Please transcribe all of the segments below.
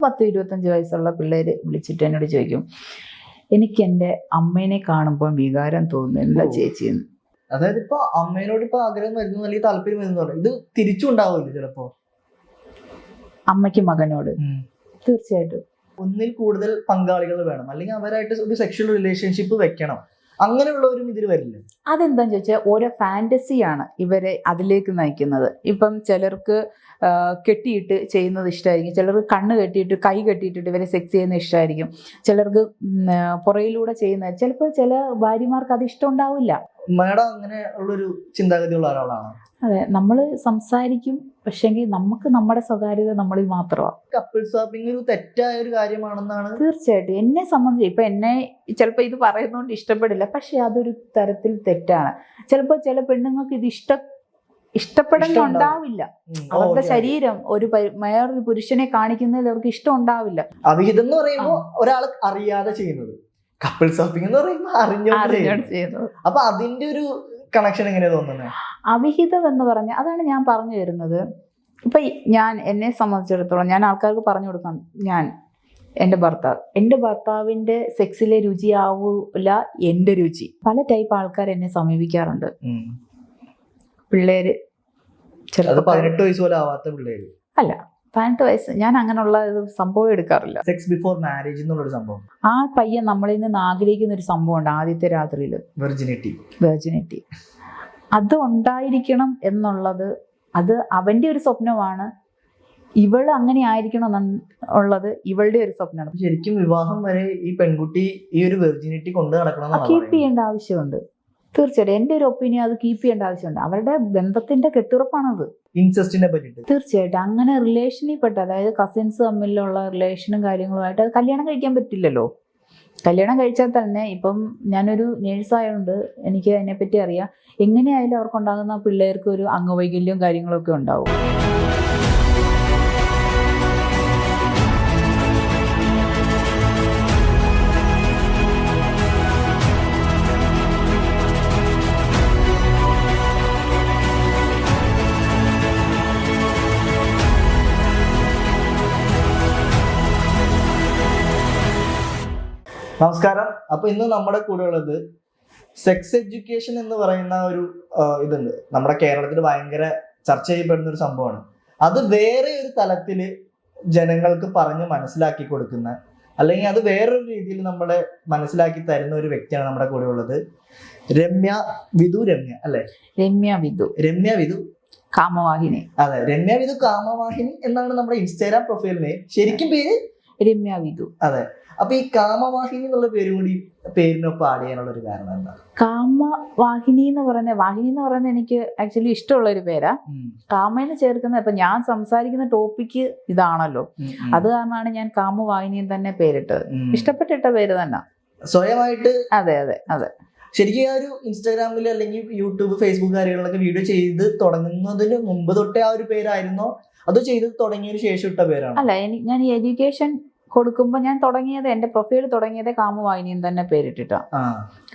10-25 വയസ്സുള്ള പിള്ളേര് വിളിച്ചിട്ട് എന്നോട് ചോദിക്കും, എനിക്ക് എൻ്റെ അമ്മേനെ കാണുമ്പോൾ വികാരം തോന്നുന്നു, എന്താ ചേച്ചിന്ന്. അതായത് ഇപ്പൊ അമ്മേനോട് ഇപ്പൊ ആഗ്രഹം വരുന്നു അല്ലെങ്കിൽ താല്പര്യം വരുന്നു, ഇത് തിരിച്ചും ഉണ്ടാവില്ല ചിലപ്പോ അമ്മയ്ക്ക് മകനോട്. തീർച്ചയായിട്ടും ഒന്നിൽ കൂടുതൽ പങ്കാളികൾ വേണം, അല്ലെങ്കിൽ അവരായിട്ട് ഒരു സെക്ഷൽ റിലേഷൻഷിപ്പ് വെക്കണം, അങ്ങനെയുള്ളവരും ഇതിൽ വരില്ല. അതെന്താന്ന് ചോദിച്ചാൽ ഓരോ ഫാന്റസിയാണ് ഇവരെ അതിലേക്ക് നയിക്കുന്നത്. ഇപ്പം ചിലർക്ക് കെട്ടിയിട്ട് ചെയ്യുന്നത് ഇഷ്ടമായിരിക്കും, ചിലർക്ക് കണ്ണ് കെട്ടിയിട്ട് കൈ കെട്ടിയിട്ടിട്ട് ഇവരെ സെക്സ് ചെയ്യുന്നത് ഇഷ്ടമായിരിക്കും, ചിലർക്ക് പുറയിലൂടെ ചെയ്യുന്നത്. ചിലപ്പോൾ ചില ഭാര്യമാർക്ക് അത് ഇഷ്ടം ഉണ്ടാവില്ല. മേഡം അങ്ങനെ ഉള്ളൊരു ചിന്താഗതിയുള്ള ഒരാളാണ്. അതെ, നമ്മൾ സംസാരിക്കും, പക്ഷെങ്കിൽ നമുക്ക് നമ്മുടെ സ്വകാര്യത നമ്മളിൽ മാത്രമാണ്. കപ്പിൾ സ്വാപ്പിംഗ് ഒരു തെറ്റായ ഒരു കാര്യമാണെന്നാണ്. തീർച്ചയായിട്ടും എന്നെ സംബന്ധിച്ച് ഇപ്പൊ എന്നെ ചിലപ്പോൾ ഇത് പറയുന്നതുകൊണ്ട് ഇഷ്ടപ്പെടില്ല, പക്ഷെ അതൊരു തരത്തിൽ തെറ്റാണ്. ചിലപ്പോൾ ചില പെണ്ണുങ്ങൾക്ക് ഇത് ഇഷ്ടപ്പെടുന്നുണ്ടാവില്ല. അവരുടെ ശരീരം വേറൊരു പുരുഷനെ കാണിക്കുന്നതിൽ അവർക്ക് ഇഷ്ടം ഉണ്ടാവില്ല. അവിഹിതം എന്ന് പറയുമ്പോൾ ഒരാൾ അറിയാതെ ചെയ്യുന്നത്, കപ്പിൾ സ്വാപ്പിംഗ് എന്ന് പറയുമ്പോൾ അറിഞ്ഞോണ്ട് ചെയ്യുന്നത്. അപ്പൊ അതിന്റെ ഒരു കണക്ഷൻ എങ്ങനെയാ തോന്നുന്നത്? അവിഹിതം എന്ന് പറഞ്ഞാൽ അതാണ് ഞാൻ പറഞ്ഞു വരുന്നത്. ഇപ്പൊ എന്നെ സംബന്ധിച്ചിടത്തോളം ഞാൻ ആൾക്കാർക്ക് പറഞ്ഞു കൊടുക്കാം, എൻ്റെ ഭർത്താവിന്റെ സെക്സിലെ രുചിയാവൂല എൻ്റെ രുചി. പല ടൈപ്പ് ആൾക്കാർ എന്നെ സമീപിക്കാറുണ്ട്. പിള്ളേര് 18 വയസ്സ് പോലെ ആവാത്ത പിള്ളേര് അല്ല, 18 വയസ്സ്. ഞാൻ അങ്ങനെയുള്ള സംഭവം എടുക്കാറില്ല. സെക്സ് ബിഫോർ മാരേജ് എന്നുള്ളൊരു സംഭവം, ആ പയ്യൻ നമ്മളിൽ നിന്ന് ആഗ്രഹിക്കുന്ന ഒരു സംഭവം ഉണ്ട്, ആദ്യത്തെ രാത്രിയിൽ വെർജിനിറ്റി. അത് ഉണ്ടായിരിക്കണം എന്നുള്ളത് അത് അവന്റെ ഒരു സ്വപ്നമാണ്. ഇവള് അങ്ങനെ ആയിരിക്കണം എന്നുള്ളത് ഇവളുടെ ഒരു സ്വപ്നമാണ്. ശരിക്കും വിവാഹം വരെ ഈ പെൺകുട്ടി ഈ ഒരു വെർജിനിറ്റി കൊണ്ട് നടക്കണം, കീപ്പ് ചെയ്യേണ്ട ആവശ്യമുണ്ട്. തീർച്ചയായിട്ടും എൻ്റെ ഒരു ഒപ്പീനിയൻ, അത് കീപ്പ് ചെയ്യേണ്ട ആവശ്യമുണ്ട്. അവരുടെ ബന്ധത്തിന്റെ കെട്ടുറപ്പാണത്. ഇൻസെസ്റ്റിനെ പറ്റിയിട്ട് തീർച്ചയായിട്ടും അങ്ങനെ റിലേഷനിൽ പെട്ട, അതായത് കസിൻസ് തമ്മിലുള്ള റിലേഷനും കാര്യങ്ങളുമായിട്ട് അത് കല്യാണം കഴിക്കാൻ പറ്റില്ലല്ലോ. കല്യാണം കഴിച്ചാൽ തന്നെ ഇപ്പം ഞാനൊരു നേഴ്സായതുകൊണ്ട് എനിക്ക് അതിനെപ്പറ്റി അറിയാം. എങ്ങനെയായാലും അവർക്കുണ്ടാകുന്ന പിള്ളേർക്ക് ഒരു അംഗവൈകല്യവും കാര്യങ്ങളൊക്കെ ഉണ്ടാവും. നമസ്കാരം. അപ്പൊ ഇന്ന് നമ്മുടെ കൂടെ ഉള്ളത് സെക്സ് എഡ്യൂക്കേഷൻ എന്ന് പറയുന്ന ഒരു ഇതുണ്ട്. നമ്മുടെ കേരളത്തിൽ ഭയങ്കര ചർച്ച ചെയ്യപ്പെടുന്ന ഒരു സംഭവമാണ്. അത് വേറെ ഒരു തലത്തില് ജനങ്ങൾക്ക് പറഞ്ഞ് മനസ്സിലാക്കി കൊടുക്കുന്ന, അല്ലെങ്കിൽ അത് വേറൊരു രീതിയിൽ നമ്മളെ മനസ്സിലാക്കി തരുന്ന ഒരു വ്യക്തിയാണ് നമ്മുടെ കൂടെ ഉള്ളത്. രമ്യ വിധു അല്ലേ? രമ്യ വിധു കാമവാഹിനി. അതെ, രമ്യ വിധു കാമവാഹിനി എന്നാണ് നമ്മുടെ ഇൻസ്റ്റാഗ്രാം പ്രൊഫൈൽ നെയിം. ശരിക്കും പേര് രമ്യ വിധു. അതെ. അപ്പൊ ഈ കാമവാഹിനി എന്നുള്ള പേരിനൊപ്പം ആഡ് ചെയ്യാനുള്ള ഒരു കാരണം എന്താ? വാഹിനി എന്ന് പറയുന്നത് എനിക്ക് ആക്ച്വലി ഇഷ്ടമുള്ള ഒരു പേരാ. കാമേനെ ചേർക്കുന്ന, ഇപ്പൊ ഞാൻ സംസാരിക്കുന്ന ടോപ്പിക്ക് ഇതാണല്ലോ, അത് കാരണമാണ് ഞാൻ കാമവാഹിനി തന്നെ പേരിട്ടത്. ഇഷ്ടപ്പെട്ടിട്ട പേര് തന്നെ സ്വയമായിട്ട്. അതെ. ശരിക്കും ആ ഒരു ഇൻസ്റ്റാഗ്രാമിൽ അല്ലെങ്കിൽ യൂട്യൂബ് ഫേസ്ബുക്ക് കാര്യങ്ങളിലൊക്കെ വീഡിയോ ചെയ്ത് തുടങ്ങുന്നതിന് മുമ്പ് തൊട്ടേ ആ ഒരു പേരായിരുന്നോ, അതോ ചെയ്ത് തുടങ്ങിയതിന് ശേഷം ഇട്ട പേരാണോ? അല്ല, ഞാൻ ഈ എഡ്യൂക്കേഷൻ കൊടുക്കുമ്പോൾ ഞാൻ എൻ്റെ പ്രൊഫൈൽ തുടങ്ങിയത് കാമവാഹിനിയും തന്നെ പേരിട്ടിട്ടാ.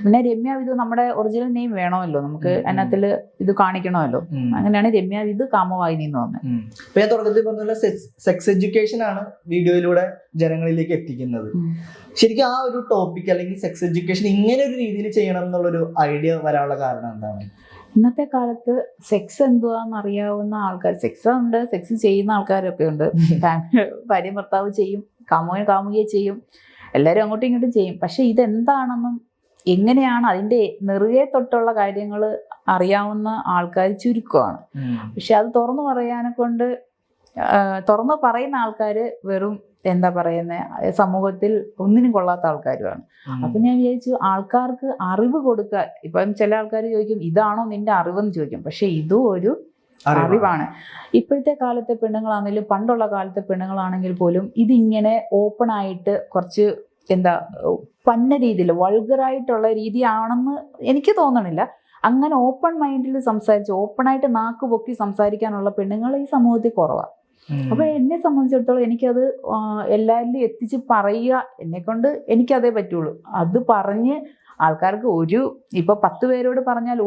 പിന്നെ രമ്യ വിധു നമ്മുടെ ഒറിജിനൽ നെയിം വേണമല്ലോ, നമുക്ക് അതിനകത്തിൽ ഇത് കാണിക്കണമല്ലോ. അങ്ങനെയാണ് രമ്യ വിധു കാമവാഹിനി എന്ന് പറഞ്ഞത്. ഇപ്പൊ ഞാൻ തുടക്കത്തിൽ പറഞ്ഞ സെക്സ് എഡ്യൂക്കേഷൻ ആണ് വീഡിയോയിലൂടെ ജനങ്ങളിലേക്ക് എത്തിക്കുന്നത്. ശരിക്കും ആ ഒരു ടോപ്പിക് അല്ലെങ്കിൽ സെക്സ് എഡ്യൂക്കേഷൻ ഇങ്ങനെ ഒരു രീതിയിൽ ചെയ്യണം എന്നുള്ളൊരു ഐഡിയ വരാനുള്ള കാരണം എന്താണ്? ഇന്നത്തെ കാലത്ത് സെക്സ് എന്തുവാന്ന് അറിയാവുന്ന ആൾക്കാർ, സെക്സ് ചെയ്യുന്ന ആൾക്കാരൊക്കെ ഉണ്ട്. ഭാര്യ ഭർത്താവ് ചെയ്യും, കാമുകിയെ ചെയ്യും, എല്ലാവരും അങ്ങോട്ടും ഇങ്ങോട്ടും ചെയ്യും. പക്ഷെ ഇതെന്താണെന്നും എങ്ങനെയാണ് അതിൻ്റെ നെറുകെ തൊട്ടുള്ള കാര്യങ്ങൾ അറിയാവുന്ന ആൾക്കാർ ചുരുക്കമാണ്. പക്ഷെ അത് തുറന്നു പറയുന്ന ആൾക്കാർ വെറും എന്താ പറയുന്നത്, സമൂഹത്തിൽ ഒന്നിനും കൊള്ളാത്ത ആൾക്കാരുമാണ്. അപ്പൊ ഞാൻ വിചാരിച്ചു ആൾക്കാർക്ക് അറിവ് കൊടുക്കുക. ഇപ്പം ചില ആൾക്കാർ ചോദിക്കും, ഇതാണോ നിന്റെ അറിവെന്ന് ചോദിക്കും. പക്ഷെ ഇതും ഒരു അറിവാണ്. ഇപ്പോഴത്തെ കാലത്തെ പെണ്ണുങ്ങളാണെങ്കിലും പണ്ടുള്ള കാലത്തെ പെണ്ണുങ്ങളാണെങ്കിൽ പോലും ഇതിങ്ങനെ ഓപ്പൺ ആയിട്ട് കുറച്ച് പന്ന രീതിയിൽ വൾഗറായിട്ടുള്ള രീതിയാണെന്ന് എനിക്ക് തോന്നണില്ല. അങ്ങനെ ഓപ്പൺ മൈൻഡിൽ ഓപ്പണായിട്ട് നാക്ക് പൊക്കി സംസാരിക്കാനുള്ള പെണ്ണുങ്ങൾ ഈ സമൂഹത്തിൽ കുറവാണ്. അപ്പൊ എന്നെ സംബന്ധിച്ചിടത്തോളം എനിക്കത് എല്ലാവരിലും എത്തിച്ച് പറയുക, എന്നെക്കൊണ്ട് എനിക്കതേ പറ്റുള്ളൂ. അത് പറഞ്ഞ് ആൾക്കാർക്ക് ഇപ്പൊ 10 പേരോട് പറഞ്ഞാൽ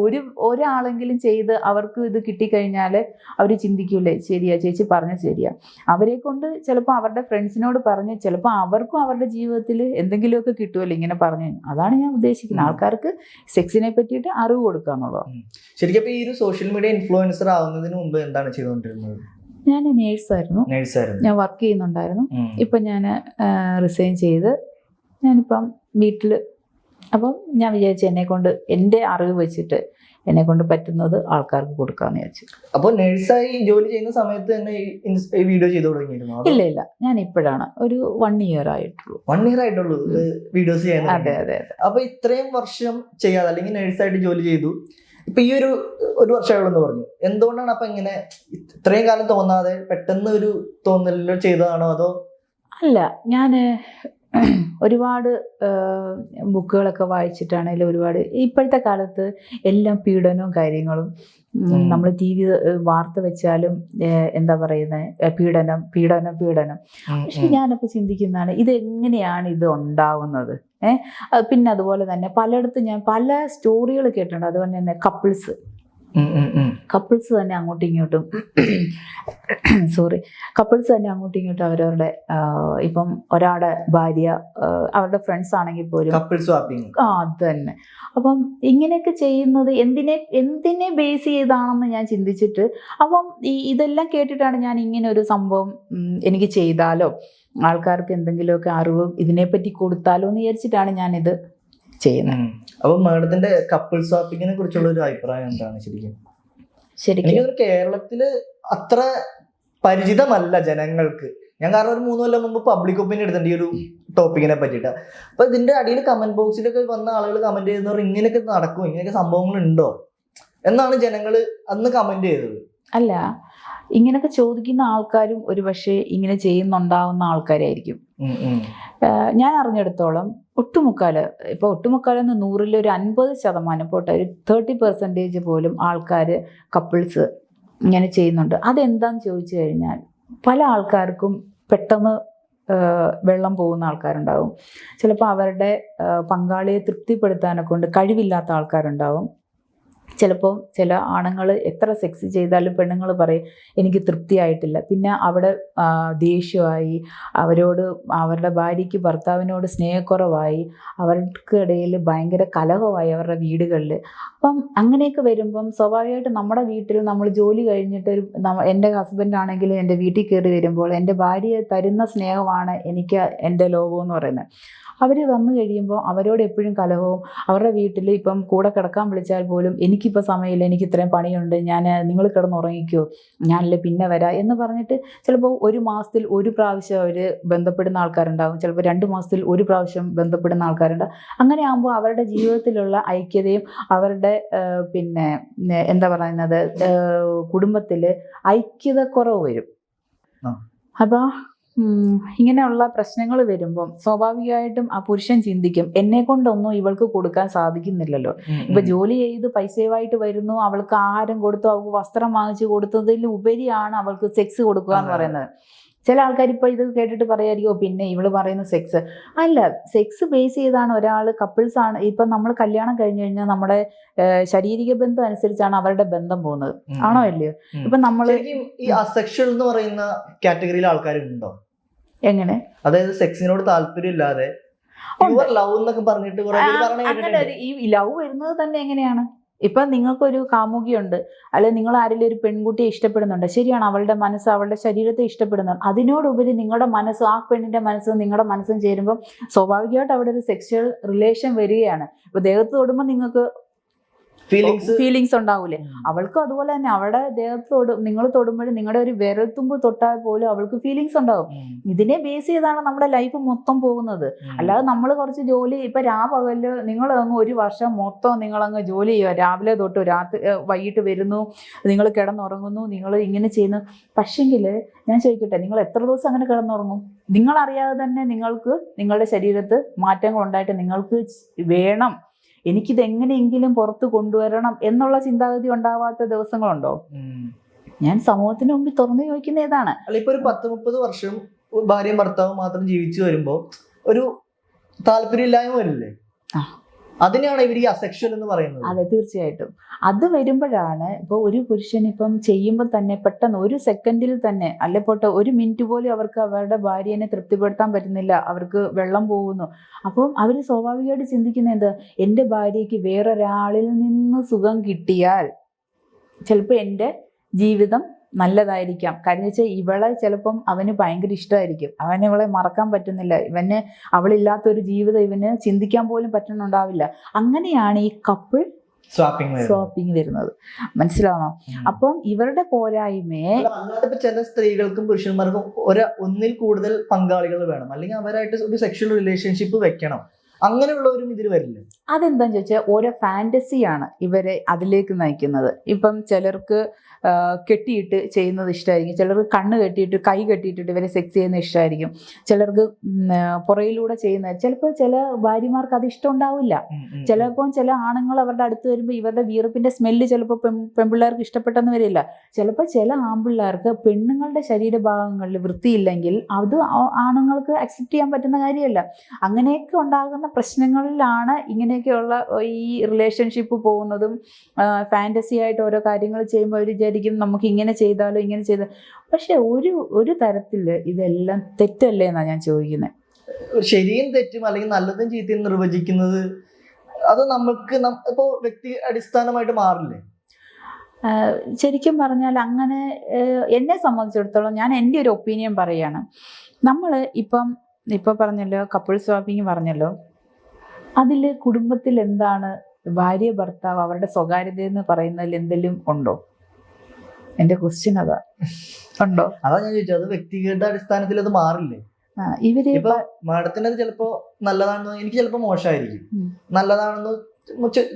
ഒരാളെങ്കിലും ചെയ്ത് അവർക്ക് ഇത് കിട്ടിക്കഴിഞ്ഞാൽ അവർ ചിന്തിക്കൂലേ, ശരിയാ ചേച്ചി പറഞ്ഞ ശരിയാ. അവരെ കൊണ്ട് ചിലപ്പോൾ അവരുടെ ഫ്രണ്ട്സിനോട് പറഞ്ഞ് ചിലപ്പോൾ അവർക്കും അവരുടെ ജീവിതത്തിൽ എന്തെങ്കിലുമൊക്കെ കിട്ടുമല്ലോ ഇങ്ങനെ പറഞ്ഞു. അതാണ് ഞാൻ ഉദ്ദേശിക്കുന്നത്, ആൾക്കാർക്ക് സെക്സിനെ പറ്റിയിട്ട് അറിവ് കൊടുക്കുക എന്നുള്ളത്. ശരിക്കും ഈ ഒരു സോഷ്യൽ മീഡിയ ഇൻഫ്ലുവൻസർ ആവുന്നതിന് മുമ്പ് എന്താണ് ചെയ്തുകൊണ്ടിരുന്നത്? ഞാൻ നേഴ്സായിരുന്നു, ഞാൻ വർക്ക് ചെയ്യുന്നുണ്ടായിരുന്നു. ഇപ്പം ഞാൻ റിസൈൻ ചെയ്ത് ഞാനിപ്പം വീട്ടിൽ. അപ്പം ഞാൻ വിചാരിച്ചു എന്നെ കൊണ്ട് എൻ്റെ അറിവ് വെച്ചിട്ട് എന്നെ കൊണ്ട് പറ്റുന്നത് ആൾക്കാർക്ക് കൊടുക്കാമെന്ന് വിചാരിച്ചു. അപ്പോൾ നേഴ്സായി ജോലി ചെയ്യുന്ന സമയത്ത് തന്നെ ഈ വീഡിയോ ചെയ്തു തുടങ്ങിയിരുന്നു? ഇല്ല, ഞാൻ ഇപ്പോഴാണ് ഒരു 1 year ആയിട്ടുള്ളൂ. 1 year ആയിട്ടുള്ളൂ വീഡിയോസ് ചെയ്യുന്നത്? അതെ. അപ്പൊ ഇത്രയും വർഷം ചെയ്യാതെ അല്ലെങ്കിൽ നേഴ്സായിട്ട് ജോലി ചെയ്തു, ഇപ്പൊ ഈ ഒരു വർഷമാണെന്ന് പറഞ്ഞു. എന്തുകൊണ്ടാണ് അപ്പൊ ഇങ്ങനെ ഇത്രയും കാലം തോന്നാതെ പെട്ടെന്ന് ഒരു തോന്നലിലോ ചെയ്തതാണോ അതോ? അല്ല, ഞാൻ ഒരുപാട് ബുക്കുകളൊക്കെ വായിച്ചിട്ടാണെങ്കിലും ഒരുപാട് ഇപ്പോഴത്തെ കാലത്ത് എല്ലാം പീഡനവും കാര്യങ്ങളും നമ്മൾ TV വാർത്ത വെച്ചാലും എന്താ പറയുന്നത്, പീഡനം. പക്ഷെ ഞാനപ്പോൾ ചിന്തിക്കുന്നതാണ് ഇതെങ്ങനെയാണ് ഇത് ഉണ്ടാവുന്നത്. പിന്നെ അതുപോലെ തന്നെ പലയിടത്തും ഞാൻ പല സ്റ്റോറികൾ കേട്ടിട്ടുണ്ട്. അതുപോലെ തന്നെ കപ്പിൾസ് തന്നെ അങ്ങോട്ടും ഇങ്ങോട്ടും അവരവരുടെ ഇപ്പം ഒരാളുടെ ഭാര്യ അവരുടെ ഫ്രണ്ട്സ് ആണെങ്കിൽ പോലും അത് തന്നെ. അപ്പം ഇങ്ങനെയൊക്കെ ചെയ്യുന്നത് എന്തിനെ ബേസ് ചെയ്താണെന്ന് ഞാൻ ചിന്തിച്ചിട്ട് അപ്പം ഇതെല്ലാം കേട്ടിട്ടാണ് ഞാൻ ഇങ്ങനെ ഒരു സംഭവം എനിക്ക് ചെയ്താലോ, ആൾക്കാർക്ക് എന്തെങ്കിലുമൊക്കെ അറിവ് ഇതിനെപ്പറ്റി കൊടുത്താലോ എന്ന് വിചാരിച്ചിട്ടാണ് ഞാനിത് ചെയ്യുന്നത്. അപ്പൊ മാഡത്തിന്റെ കപ്പിൾ സ്വാപ്പിങ്ങിനെ കുറിച്ചുള്ള ഒരു അഭിപ്രായം എന്താണ്? ശരിക്കും കേരളത്തില് അത്ര പരിചിതമല്ല ജനങ്ങൾക്ക്. ഞാൻ കാരണം ഒരു 3 കൊല്ലം മുമ്പ് പബ്ലിക് ഒപ്പീനിയൻ എടുത്തിട്ടുണ്ട് ഈ ഒരു ടോപ്പിക്കിനെ പറ്റിയിട്ട്. അപ്പൊ ഇതിന്റെ അടിയിൽ കമന്റ് ബോക്സിലൊക്കെ വന്ന ആളുകൾ കമന്റ് ചെയ്യുന്നവർ ഇങ്ങനെയൊക്കെ നടക്കും, ഇങ്ങനെയൊക്കെ സംഭവങ്ങൾ ഉണ്ടോ എന്നാണ് ജനങ്ങൾ അന്ന് കമന്റ് ചെയ്തത്. അല്ല, ഇങ്ങനെയൊക്കെ ചോദിക്കുന്ന ആൾക്കാരും ഒരുപക്ഷെ ഇങ്ങനെ ചെയ്യുന്നുണ്ടാവുന്ന ആൾക്കാരായിരിക്കും. ഞാൻ അറിഞ്ഞെടുത്തോളം ഒട്ടുമുക്കാലെന്ന് 100-ൽ ഒരു 50% പോട്ടെ, ഒരു 30% പോലും ആൾക്കാർ കപ്പിൾസ് ഇങ്ങനെ ചെയ്യുന്നുണ്ട്. അതെന്താന്ന് ചോദിച്ചു കഴിഞ്ഞാൽ പല ആൾക്കാർക്കും പെട്ടെന്ന് വെള്ളം പോകുന്ന ആൾക്കാരുണ്ടാവും. ചിലപ്പോൾ അവരുടെ പങ്കാളിയെ തൃപ്തിപ്പെടുത്താനൊക്കെ കൊണ്ട് കഴിവില്ലാത്ത ആൾക്കാരുണ്ടാവും. ചിലപ്പോൾ ചില ആണുങ്ങൾ എത്ര സെക്സ് ചെയ്താലും പെണ്ണുങ്ങൾ പറയും എനിക്ക് തൃപ്തിയായിട്ടില്ല. പിന്നെ അവിടെ ദേഷ്യമായി, അവരുടെ ഭാര്യയ്ക്ക് ഭർത്താവിനോട് സ്നേഹക്കുറവായി, അവർക്കിടയിൽ ഭയങ്കര കലഹമായി അവരുടെ വീടുകളിൽ. അപ്പം അങ്ങനെയൊക്കെ വരുമ്പം സ്വാഭാവികമായിട്ട് നമ്മുടെ വീട്ടിൽ നമ്മൾ ജോലി കഴിഞ്ഞിട്ട് എൻ്റെ ഹസ്ബൻഡ് ആണെങ്കിലും എൻ്റെ വീട്ടിൽ കയറി വരുമ്പോൾ എൻ്റെ ഭാര്യ തരുന്ന സ്നേഹമാണ് എനിക്ക് എൻ്റെ ലോകമെന്ന് പറയുന്നത്. അവർ വന്നു കഴിയുമ്പോൾ അവരോട് എപ്പോഴും കലഹവും, അവരുടെ വീട്ടിൽ ഇപ്പം കൂടെ കിടക്കാൻ വിളിച്ചാൽ പോലും എനിക്കിപ്പോൾ സമയമില്ല, എനിക്ക് ഇത്രയും പണിയുണ്ട്, നിങ്ങൾ കിടന്നുറങ്ങിക്കോ, ഞാനല്ലേ പിന്നെ വരാം എന്ന് പറഞ്ഞിട്ട് ചിലപ്പോൾ 1 മാസത്തിൽ 1 പ്രാവശ്യം അവർ ബന്ധപ്പെടുന്ന ആൾക്കാരുണ്ടാകും, ചിലപ്പോൾ 2 മാസത്തിൽ 1 പ്രാവശ്യം ബന്ധപ്പെടുന്ന ആൾക്കാരുണ്ടാകും. അങ്ങനെ ആകുമ്പോൾ അവരുടെ ജീവിതത്തിലുള്ള ഐക്യതയും അവരുടെ പിന്നെ എന്താ പറയുന്നത് കുടുംബത്തിൽ ഐക്യത കുറവ് വരും. അപ്പോൾ ഇങ്ങനെയുള്ള പ്രശ്നങ്ങൾ വരുമ്പം സ്വാഭാവികമായിട്ടും ആ പുരുഷൻ ചിന്തിക്കും എന്നെ കൊണ്ടൊന്നും ഇവൾക്ക് കൊടുക്കാൻ സാധിക്കുന്നില്ലല്ലോ. ഇപ്പൊ ജോലി ചെയ്ത് പൈസയുമായിട്ട് വരുന്നു, അവൾക്ക് ആഹാരം കൊടുത്തു, അവൾക്ക് വസ്ത്രം വാങ്ങിച്ചു കൊടുത്തതിൽ ഉപരിയാണ് അവൾക്ക് സെക്സ് കൊടുക്കുക എന്ന് പറയുന്നത്. ചില ആൾക്കാർ ഇപ്പോൾ ഇത് കേട്ടിട്ട് പറയായിരിക്കോ പിന്നെ ഇവള് പറയുന്ന സെക്സ് അല്ല, സെക്സ് ബേസ് ചെയ്താണ് ഒരാൾ കപ്പിൾസ് ആണ്. ഇപ്പം നമ്മൾ കല്യാണം കഴിഞ്ഞു കഴിഞ്ഞാൽ നമ്മുടെ ശാരീരിക ബന്ധം അനുസരിച്ചാണ് അവരുടെ ബന്ധം പോകുന്നത്, ആണോ അല്ലയോ? ഇപ്പൊ നമ്മള് ഈ അസെക്ഷൽ എന്ന് പറയുന്ന കാറ്റഗറിയിൽ ആൾക്കാരുണ്ടോ? എങ്ങനെ? അതായത് സെക്സിനോട് താല്പര്യമില്ലാതെ ലവ് എന്നൊക്കെ പറഞ്ഞിട്ട് അങ്ങനെ ഈ ലവ് വരുന്നത് തന്നെ എങ്ങനെയാണ്? ഇപ്പം നിങ്ങൾക്കൊരു കാമുകിയുണ്ട്, അല്ലെങ്കിൽ നിങ്ങൾ ആരെങ്കിലും ഒരു പെൺകുട്ടിയെ ഇഷ്ടപ്പെടുന്നുണ്ട്, ശരിയാണ്, അവളുടെ മനസ്സ് അവളുടെ ശരീരത്തെ ഇഷ്ടപ്പെടുന്നുണ്ട്. അതിനോടുപരി നിങ്ങളുടെ മനസ്സ് ആ പെണ്ണിന്റെ മനസ്സും നിങ്ങളുടെ മനസ്സും ചേരുമ്പോൾ സ്വാഭാവികമായിട്ട് അവിടെ ഒരു സെക്ഷൽ റിലേഷൻ വരികയാണ്. ഇപ്പൊ ദേഹത്ത് തൊടുമ്പോൾ നിങ്ങൾക്ക് ഫീലിങ്സ് ഉണ്ടാവൂലേ? അവൾക്കും അതുപോലെ തന്നെ അവളുടെ ദേഹത്ത് നിങ്ങൾ തൊടുമ്പോഴും നിങ്ങളുടെ ഒരു വിരൽത്തുമ്പ് തൊട്ടാൽ പോലും അവൾക്ക് ഫീലിങ്സ് ഉണ്ടാവും. ഇതിനെ ബേസ് ചെയ്താണ് നമ്മുടെ ലൈഫ് മൊത്തം പോകുന്നത്. അല്ലാതെ നമ്മൾ കുറച്ച് ജോലി ഇപ്പൊ രാപകല് നിങ്ങൾ അങ്ങ് 1 വർഷം മൊത്തം നിങ്ങളങ്ങ് ജോലി ചെയ്യുക, രാവിലെ തൊട്ട് വൈകിട്ട് വരുന്നു, നിങ്ങൾ കിടന്നുറങ്ങുന്നു, നിങ്ങൾ ഇങ്ങനെ ചെയ്യുന്നു. പക്ഷെങ്കിൽ ഞാൻ ചോദിക്കട്ടെ, നിങ്ങൾ എത്ര ദിവസം അങ്ങനെ കിടന്നുറങ്ങും? നിങ്ങളറിയാതെ തന്നെ നിങ്ങൾക്ക് നിങ്ങളുടെ ശരീരത്ത് മാറ്റങ്ങൾ ഉണ്ടായിട്ട് നിങ്ങൾക്ക് വേണം, എനിക്കിത് എങ്ങനെയെങ്കിലും പുറത്ത് കൊണ്ടുവരണം എന്നുള്ള ചിന്താഗതി ഉണ്ടാവാത്ത ദിവസങ്ങളുണ്ടോ? ഞാൻ സമൂഹത്തിന് മുമ്പിൽ തുറന്നു ചോദിക്കുന്ന ഏതാണ്? അല്ല, ഇപ്പൊ ഒരു 10-30 വർഷം ഭാര്യയും ഭർത്താവും മാത്രം ജീവിച്ചു വരുമ്പോ ഒരു താല്പര്യമില്ലായ്മ വരില്ലേ? അതിനെയാണ് ഇവർ ഈ അസെക്ഷൽ എന്ന് പറയുന്നത്. അതെ, തീർച്ചയായിട്ടും. അത് വരുമ്പോഴാണ് ഇപ്പോൾ ഒരു പുരുഷൻ ഇപ്പം ചെയ്യുമ്പോൾ തന്നെ പെട്ടെന്ന് ഒരു സെക്കൻഡിൽ തന്നെ അല്ലെപ്പോട്ടെ ഒരു മിനിറ്റ് പോലും അവർക്ക് അവരുടെ ഭാര്യനെ തൃപ്തിപ്പെടുത്താൻ പറ്റുന്നില്ല, അവർക്ക് വെള്ളം പോകുന്നു. അപ്പം അവർ സ്വാഭാവികമായിട്ട് ചിന്തിക്കുന്നത് എന്ത്, എൻ്റെ ഭാര്യയ്ക്ക് വേറൊരാളിൽ നിന്ന് സുഖം കിട്ടിയാൽ ചിലപ്പോൾ എൻ്റെ ജീവിതം നല്ലതായിരിക്കാം. കാരണം വെച്ചാൽ ഇവളെ ചിലപ്പം അവന് ഭയങ്കര ഇഷ്ടമായിരിക്കും, അവന് ഇവളെ മറക്കാൻ പറ്റുന്നില്ല, ഇവന് അവളില്ലാത്തൊരു ജീവിതം ഇവന് ചിന്തിക്കാൻ പോലും പറ്റുന്നുണ്ടാവില്ല. അങ്ങനെയാണ് ഈ കപ്പിൾ സ്വാപ്പിംഗ് വരുന്നത്. മനസ്സിലാവണോ? അപ്പം ഇവരുടെ പോരായ്മയെ ചില സ്ത്രീകൾക്കും പുരുഷന്മാർക്കും ഒന്നിൽ കൂടുതൽ പങ്കാളികൾ വേണം, അല്ലെങ്കിൽ അവരായിട്ട് ഒരു സെക്ഷൽ റിലേഷൻഷിപ്പ് വെക്കണം, അങ്ങനെയുള്ളവരും ഇതിൽ വരില്ല. അതെന്താന്ന് ചോദിച്ചാൽ ഓരോ ഫാൻറ്റസിയാണ് ഇവരെ അതിലേക്ക് നയിക്കുന്നത്. ഇപ്പം ചിലർക്ക് കെട്ടിയിട്ട് ചെയ്യുന്നത് ഇഷ്ടമായിരിക്കും, ചിലർക്ക് കണ്ണ് കെട്ടിയിട്ട് കൈ കെട്ടിയിട്ടിട്ട് ഇവരെ സെക്സ് ചെയ്യുന്നത് ഇഷ്ടമായിരിക്കും, ചിലർക്ക് പുറയിലൂടെ ചെയ്യുന്നത്. ചിലപ്പോൾ ചില ഭാര്യമാർക്ക് അത് ഇഷ്ടം ഉണ്ടാവില്ല. ചിലപ്പോൾ ചില ആണുങ്ങൾ അവരുടെ അടുത്ത് വരുമ്പോൾ ഇവരുടെ വീർപ്പിൻ്റെ സ്മെല്ല് ചിലപ്പോൾ പെൺപിള്ളേർക്ക് ഇഷ്ടപ്പെട്ടെന്ന് വരില്ല. ചിലപ്പോൾ ചില ആൺപിള്ളേർക്ക് പെണ്ണുങ്ങളുടെ ശരീരഭാഗങ്ങളിൽ വൃത്തിയില്ലെങ്കിൽ അത് ആണുങ്ങൾക്ക് അക്സെപ്റ്റ് ചെയ്യാൻ പറ്റുന്ന കാര്യമല്ല. അങ്ങനെയൊക്കെ ഉണ്ടാകുന്ന പ്രശ്നങ്ങളിലാണ് ഇങ്ങനെയൊക്കെയുള്ള ഈ റിലേഷൻഷിപ്പ് പോകുന്നതും. ഫാൻറ്റസി ആയിട്ട് ഓരോ കാര്യങ്ങൾ ചെയ്യുമ്പോൾ അവർ വിചാരിക്കും നമുക്ക് ഇങ്ങനെ ചെയ്താലോ ഇങ്ങനെ ചെയ്താൽ. പക്ഷെ ഒരു തരത്തിൽ ഇതെല്ലാം തെറ്റല്ലേ എന്നാണ് ഞാൻ ചോദിക്കുന്നത്. ശരിയും തെറ്റും അല്ലെങ്കിൽ നല്ലതും ചീത്തയും നിർവചിക്കുന്നത് അത് നമുക്ക് ഇപ്പോൾ വ്യക്തി അടിസ്ഥാനമായിട്ട് മാറില്ലേ? ശരിക്കും പറഞ്ഞാൽ അങ്ങനെ എന്നെ സംബന്ധിച്ചിടത്തോളം ഞാൻ എൻ്റെ ഒരു ഒപ്പീനിയൻ പറയുകയാണ്. നമ്മൾ ഇപ്പോൾ പറഞ്ഞല്ലോ കപ്പിൾ സ്വാപ്പിങ് പറഞ്ഞല്ലോ, അതിൽ കുടുംബത്തിൽ എന്താണ് ഭാര്യ ഭർത്താവ് അവരുടെ സ്വകാര്യത എന്ന് പറയുന്നതിൽ എന്തെങ്കിലും ഉണ്ടോ? എൻ്റെ ക്വസ്റ്റ്യൻ അതാ, ഉണ്ടോ? അതാ ഞാൻ ചോദിച്ചത്. അത് വ്യക്തിഗത അടിസ്ഥാനത്തിൽ അത് മാറില്ലേ? ഇവര് മാഡത്തിന് അത് ചിലപ്പോ നല്ലതാണെന്ന്, എനിക്ക് ചിലപ്പോ മോശമായിരിക്കും, നല്ലതാണെന്ന്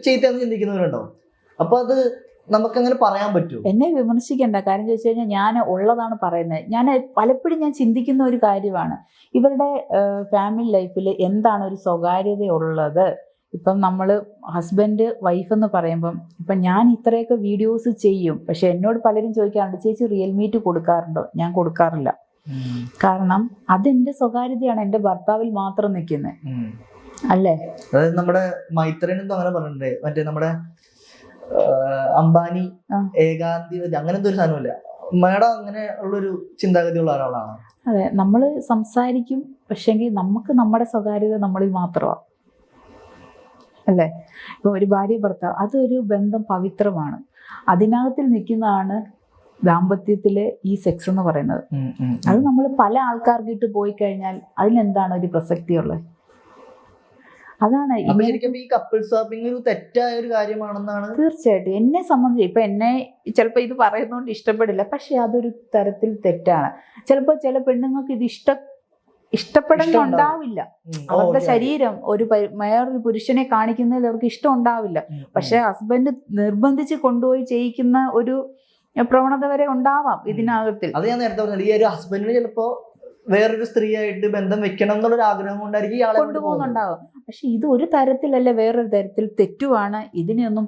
ചീത്തയെന്ന് ചിന്തിക്കുന്നവരുണ്ടാവും. അപ്പൊ അത് നമുക്കങ്ങനെ പറയാൻ പറ്റുമോ? എന്നെ വിമർശിക്കേണ്ട കാര്യം ചോദിച്ചു കഴിഞ്ഞാൽ ഞാൻ ഉള്ളതാണ് പറയുന്നത്. ഞാൻ പലപ്പോഴും ഞാൻ ചിന്തിക്കുന്ന ഒരു കാര്യമാണ്, ഇവരുടെ ഫാമിലി ലൈഫിൽ എന്താണ് ഒരു സ്വകാര്യത ഉള്ളത്. ഇപ്പം നമ്മൾ ഹസ്ബൻഡ് വൈഫ് എന്ന് പറയുമ്പം ഇപ്പം ഞാൻ ഇത്രയൊക്കെ വീഡിയോസ് ചെയ്യും, പക്ഷെ എന്നോട് പലരും ചോദിക്കാറുണ്ട് ചേച്ചി റിയൽ മീറ്റ് കൊടുക്കാറുണ്ടോ? ഞാൻ കൊടുക്കാറില്ല. കാരണം അതെൻ്റെ സ്വകാര്യതയാണ്, എൻ്റെ ഭർത്താവിൽ മാത്രം നിൽക്കുന്നത് അല്ലേ. അതായത് നമ്മുടെ മൈത്രേനെന്തോ അങ്ങനെ പറഞ്ഞിട്ടുണ്ട്, മറ്റേ നമ്മുടെ അംബാനി ഏകാന്തിവതി അങ്ങനത്തെ ഒരു സാധനമില്ല. മേഡം അങ്ങനെ ഉള്ളൊരു ചിന്താഗതിയുള്ള ഒരാളാണ്. അതെ, നമ്മൾ സംസാരിക്കും, പക്ഷെങ്കിൽ നമുക്ക് നമ്മുടെ സ്വകാര്യത നമ്മളിൽ മാത്രമാണ് അല്ലേ. ഇപ്പം ഒരു ഭാര്യ ഭർത്താവ് അതൊരു ബന്ധം പവിത്രമാണ്, അതിനകത്തിൽ നിൽക്കുന്നതാണ് ദാമ്പത്യത്തിലെ ഈ സെക്സ് എന്ന് പറയുന്നത്. അത് നമ്മൾ പല ആൾക്കാർക്ക് ഇട്ട് പോയി കഴിഞ്ഞാൽ അതിനെന്താണ് ഒരു പ്രസക്തിയുള്ളത്? അതാണ് ഈ കപ്പിൾ സ്വാപ്പിംഗ് ഒരു തെറ്റായ ഒരു കാര്യമാണെന്നാണ്. തീർച്ചയായിട്ടും എന്നെ സംബന്ധിച്ച് ഇപ്പൊ എന്നെ ചിലപ്പോൾ ഇത് പറയുന്നതുകൊണ്ട് ഇഷ്ടപ്പെടില്ല, പക്ഷെ അതൊരു തരത്തിൽ തെറ്റാണ്. ചിലപ്പോൾ ചില പെണ്ണുങ്ങൾക്ക് ഇത് ഇഷ്ടപ്പെടുന്നുണ്ടാവില്ല, അവരുടെ ശരീരം വേറൊരു പുരുഷനെ കാണിക്കുന്നതിൽ അവർക്ക് ഇഷ്ടം ഉണ്ടാവില്ല. പക്ഷെ ഹസ്ബൻഡ് നിർബന്ധിച്ച് കൊണ്ടുപോയി ചെയ്യിക്കുന്ന ഒരു പ്രവണത വരെ ഉണ്ടാവാം ഇതിനകത്തിൽ. അത് ഞാൻ നേരത്തെ പറഞ്ഞത്, ഈ ഒരു ഹസ്ബൻഡിന് ചിലപ്പോ വേറൊരു സ്ത്രീയായിട്ട് ബന്ധം വെക്കണം എന്നുള്ളൊരു ആഗ്രഹം കൊണ്ടായിരിക്കും ഇയാളെ കൊണ്ടുപോകുന്നുണ്ടാവും. പക്ഷെ ഇത് ഒരു തരത്തിലല്ല വേറൊരു തരത്തിൽ തെറ്റുമാണ്. ഇതിനെയൊന്നും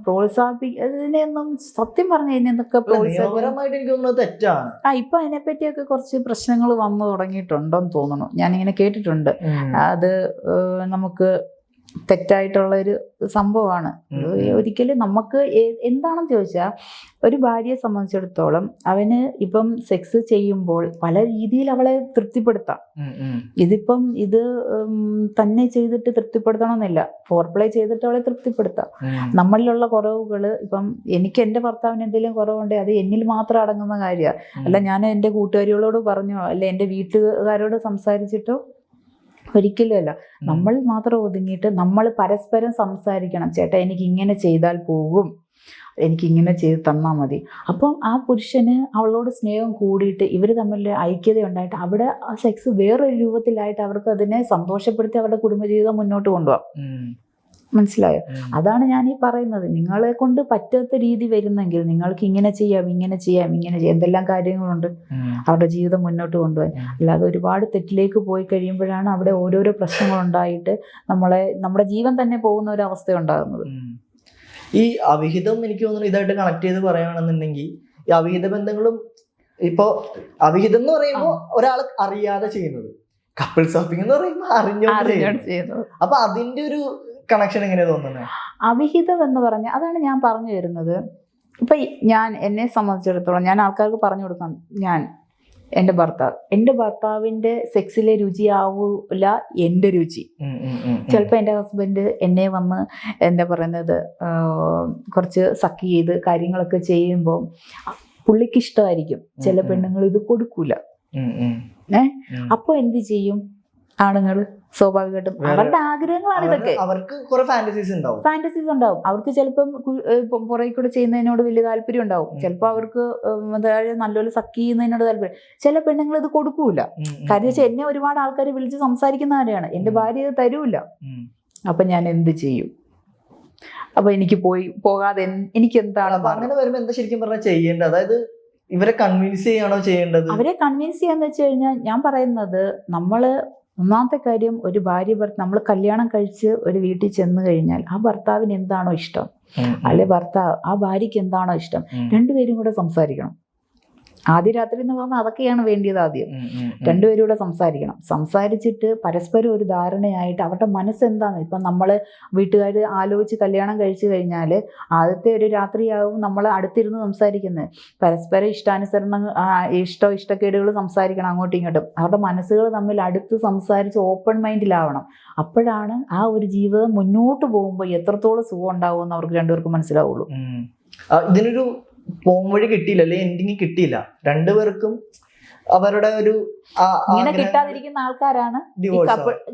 ഇതിനെയൊന്നും സത്യം പറഞ്ഞ ഇതിനൊക്കെ പ്രോത്സാഹനമായിട്ട് എനിക്ക് തോന്നുന്നത് തെറ്റാണ്. ഇപ്പൊ അതിനെപ്പറ്റിയൊക്കെ കുറച്ച് പ്രശ്നങ്ങൾ വന്നു തുടങ്ങിയിട്ടുണ്ടോന്ന് തോന്നുന്നു, ഞാനിങ്ങനെ കേട്ടിട്ടുണ്ട്. അത് നമുക്ക് തെറ്റായിട്ടുള്ളൊരു സംഭവമാണ്. ഒരിക്കലും നമുക്ക് എന്താണെന്ന് ചോദിച്ചാൽ ഒരു ഭാര്യയെ സംബന്ധിച്ചിടത്തോളം അവന് ഇപ്പം സെക്സ് ചെയ്യുമ്പോൾ പല രീതിയിൽ അവളെ തൃപ്തിപ്പെടുത്താം. ഇതിപ്പം ഇത് തന്നെ ചെയ്തിട്ട് തൃപ്തിപ്പെടുത്തണമെന്നില്ല, ഫോർപ്ലേ ചെയ്തിട്ട് അവളെ തൃപ്തിപ്പെടുത്താം. നമ്മളിലുള്ള കുറവുകൾ ഇപ്പം എനിക്ക് എൻ്റെ ഭർത്താവിന് എന്തെങ്കിലും കുറവുണ്ടെങ്കിൽ അത് എന്നിൽ മാത്രം അടങ്ങുന്ന കാര്യമാണ്. അല്ല ഞാൻ എൻ്റെ കൂട്ടുകാരികളോട് പറഞ്ഞോ അല്ല എൻ്റെ വീട്ടുകാരോട് സംസാരിച്ചിട്ടോ ഒരിക്കലും അല്ല. നമ്മൾ മാത്രം ഒതുങ്ങിയിട്ട് നമ്മൾ പരസ്പരം സംസാരിക്കണം. ചേട്ടാ എനിക്ക് ഇങ്ങനെ ചെയ്താൽ പോകും, എനിക്കിങ്ങനെ ചെയ്ത് തന്നാൽ മതി. അപ്പം ആ പുരുഷന് അവളോട് സ്നേഹം കൂടിയിട്ട് ഇവർ തമ്മിൽ ഐക്യത ഉണ്ടായിട്ട് അവിടെ ആ സെക്സ് വേറൊരു രൂപത്തിലായിട്ട് അവർക്ക് അതിനെ സന്തോഷപ്പെടുത്തി അവരുടെ കുടുംബജീവിതം മുന്നോട്ട് കൊണ്ടുപോകാം. മനസ്സിലായോ? അതാണ് ഞാൻ ഈ പറയുന്നത്. നിങ്ങളെ കൊണ്ട് പറ്റാത്ത രീതി വരുന്നെങ്കിൽ നിങ്ങൾക്ക് ഇങ്ങനെ ചെയ്യാം ഇങ്ങനെ ചെയ്യാം ഇങ്ങനെ ചെയ്യാം, എന്തെല്ലാം കാര്യങ്ങളുണ്ട് അവരുടെ ജീവിതം മുന്നോട്ട് കൊണ്ടുപോകാൻ. അല്ലാതെ ഒരുപാട് തെറ്റിലേക്ക് പോയി കഴിയുമ്പോഴാണ് അവിടെ ഓരോരോ പ്രശ്നങ്ങളുണ്ടായിട്ട് നമ്മുടെ ജീവൻ തന്നെ പോകുന്ന ഒരു അവസ്ഥ ഉണ്ടാകുന്നത്. ഈ അവിഹിതം എനിക്ക് തോന്നുന്നു ഇതായിട്ട് കണക്ട് ചെയ്ത് പറയുകയാണെന്നുണ്ടെങ്കിൽ ഈ അവിഹിത ബന്ധങ്ങളും ഇപ്പൊ അവിഹിതം എന്ന് പറയുമ്പോൾ ഒരാൾ അറിയാതെ ചെയ്യുന്നത്, കപ്പിൾ സ്വാപ്പിംഗ് എന്ന് പറയുമ്പോൾ അറിഞ്ഞോണ്ട് ചെയ്യുന്നത്. അപ്പൊ അതിന്റെ ഒരു കണക്ഷൻ എങ്ങനെയാ തോന്നുന്നത്? അവിഹിതം എന്ന് പറഞ്ഞ അതാണ് ഞാൻ പറഞ്ഞു വരുന്നത്. ഇപ്പൊ ഞാൻ എന്നെ സംബന്ധിച്ചിടത്തോളം ഞാൻ ആൾക്കാർക്ക് പറഞ്ഞു കൊടുക്കാം, എൻ്റെ ഭർത്താവിൻ്റെ സെക്സിലെ രുചിയാവൂല എൻ്റെ രുചി. ചിലപ്പോൾ എൻ്റെ ഹസ്ബൻഡ് എന്നെ വന്ന് എന്താ പറയുന്നത് കുറച്ച് സക്ക് ചെയ്ത് കാര്യങ്ങളൊക്കെ ചെയ്യുമ്പോൾ പുള്ളിക്ക് ഇഷ്ടമായിരിക്കും. ചില പെണ്ണുങ്ങൾ ഇത് കൊടുക്കൂല. അപ്പോൾ എന്ത് ചെയ്യും ആണുങ്ങൾ? സ്വാഭാവികമായിട്ടും അവരുടെ ആഗ്രഹങ്ങളാണ് ഇതൊക്കെ. അവർക്ക് കുറെ ഫാന്റസീസ് ഉണ്ടാവും. അവർക്ക് ചിലപ്പം പുറകെ കൂടെ ചെയ്യുന്നതിനോട് വലിയ താല്പര്യം ഉണ്ടാവും. ചിലപ്പോൾ അവർക്ക് നല്ലപോലെ സക്ക് ചെയ്യുന്നതിനോട് താല്പര്യം. ചില പെണ്ണുങ്ങൾ ഇത് കൊടുക്കൂല. കാര്യം വെച്ചാൽ എന്നെ ഒരുപാട് ആൾക്കാർ വിളിച്ച് സംസാരിക്കുന്ന കാര്യമാണ്, എൻ്റെ ഭാര്യ ഇത് തരൂല. അപ്പൊ ഞാൻ എന്ത് ചെയ്യും? അപ്പൊ എനിക്ക് പോകാതെ എനിക്ക് എന്താണ്? അങ്ങനെ വരുമ്പോ എന്താ ശരിക്കും പറഞ്ഞാൽ ചെയ്യേണ്ടത്? അതായത് ഇവരെ കൺവിൻസ് ചെയ്യാണോ ചെയ്യേണ്ടത്? അവരെ കൺവിൻസ് ചെയ്യാന്ന് വെച്ച് കഴിഞ്ഞാൽ ഞാൻ പറയുന്നത്, നമ്മള് ഒന്നാമത്തെ കാര്യം, ഒരു നമ്മൾ കല്യാണം കഴിച്ച് ഒരു വീട്ടിൽ ചെന്ന് കഴിഞ്ഞാൽ ആ ഭർത്താവിന് എന്താണോ ഇഷ്ടം, അല്ലെ ആ ഭാര്യയ്ക്ക് എന്താണോ ഇഷ്ടം, രണ്ടുപേരും കൂടെ സംസാരിക്കണം. ആദ്യ രാത്രി എന്ന് പറഞ്ഞാൽ അതൊക്കെയാണ് വേണ്ടിയത്. ആദ്യം രണ്ടുപേരും കൂടെ സംസാരിച്ചിട്ട് പരസ്പരം ഒരു ധാരണയായിട്ട് അവരുടെ മനസ്സെന്താണ്. ഇപ്പം നമ്മൾ വീട്ടുകാർ ആലോചിച്ച് കല്യാണം കഴിച്ചു കഴിഞ്ഞാൽ ആദ്യത്തെ ഒരു രാത്രിയാവും നമ്മൾ അടുത്തിരുന്ന് സംസാരിക്കുന്നത്. പരസ്പരം ഇഷ്ടക്കേടുകൾ സംസാരിക്കണം അങ്ങോട്ടും ഇങ്ങോട്ടും. അവരുടെ മനസ്സുകൾ തമ്മിൽ അടുത്ത് സംസാരിച്ച് ഓപ്പൺ മൈൻഡിലാവണം. അപ്പോഴാണ് ആ ഒരു ജീവിതം മുന്നോട്ട് പോകുമ്പോൾ എത്രത്തോളം സുഖം ഉണ്ടാവുമെന്ന് അവർക്ക് രണ്ടുപേർക്കും മനസ്സിലാവുള്ളൂ. ഇതിനൊരു പോംവഴി കിട്ടിയില്ല, അല്ലെ എൻഡിങ് കിട്ടിയില്ല. രണ്ടുപേർക്കും അവരുടെ ഒരു ഇങ്ങനെ കിട്ടാതിരിക്കുന്ന ആൾക്കാരാണ്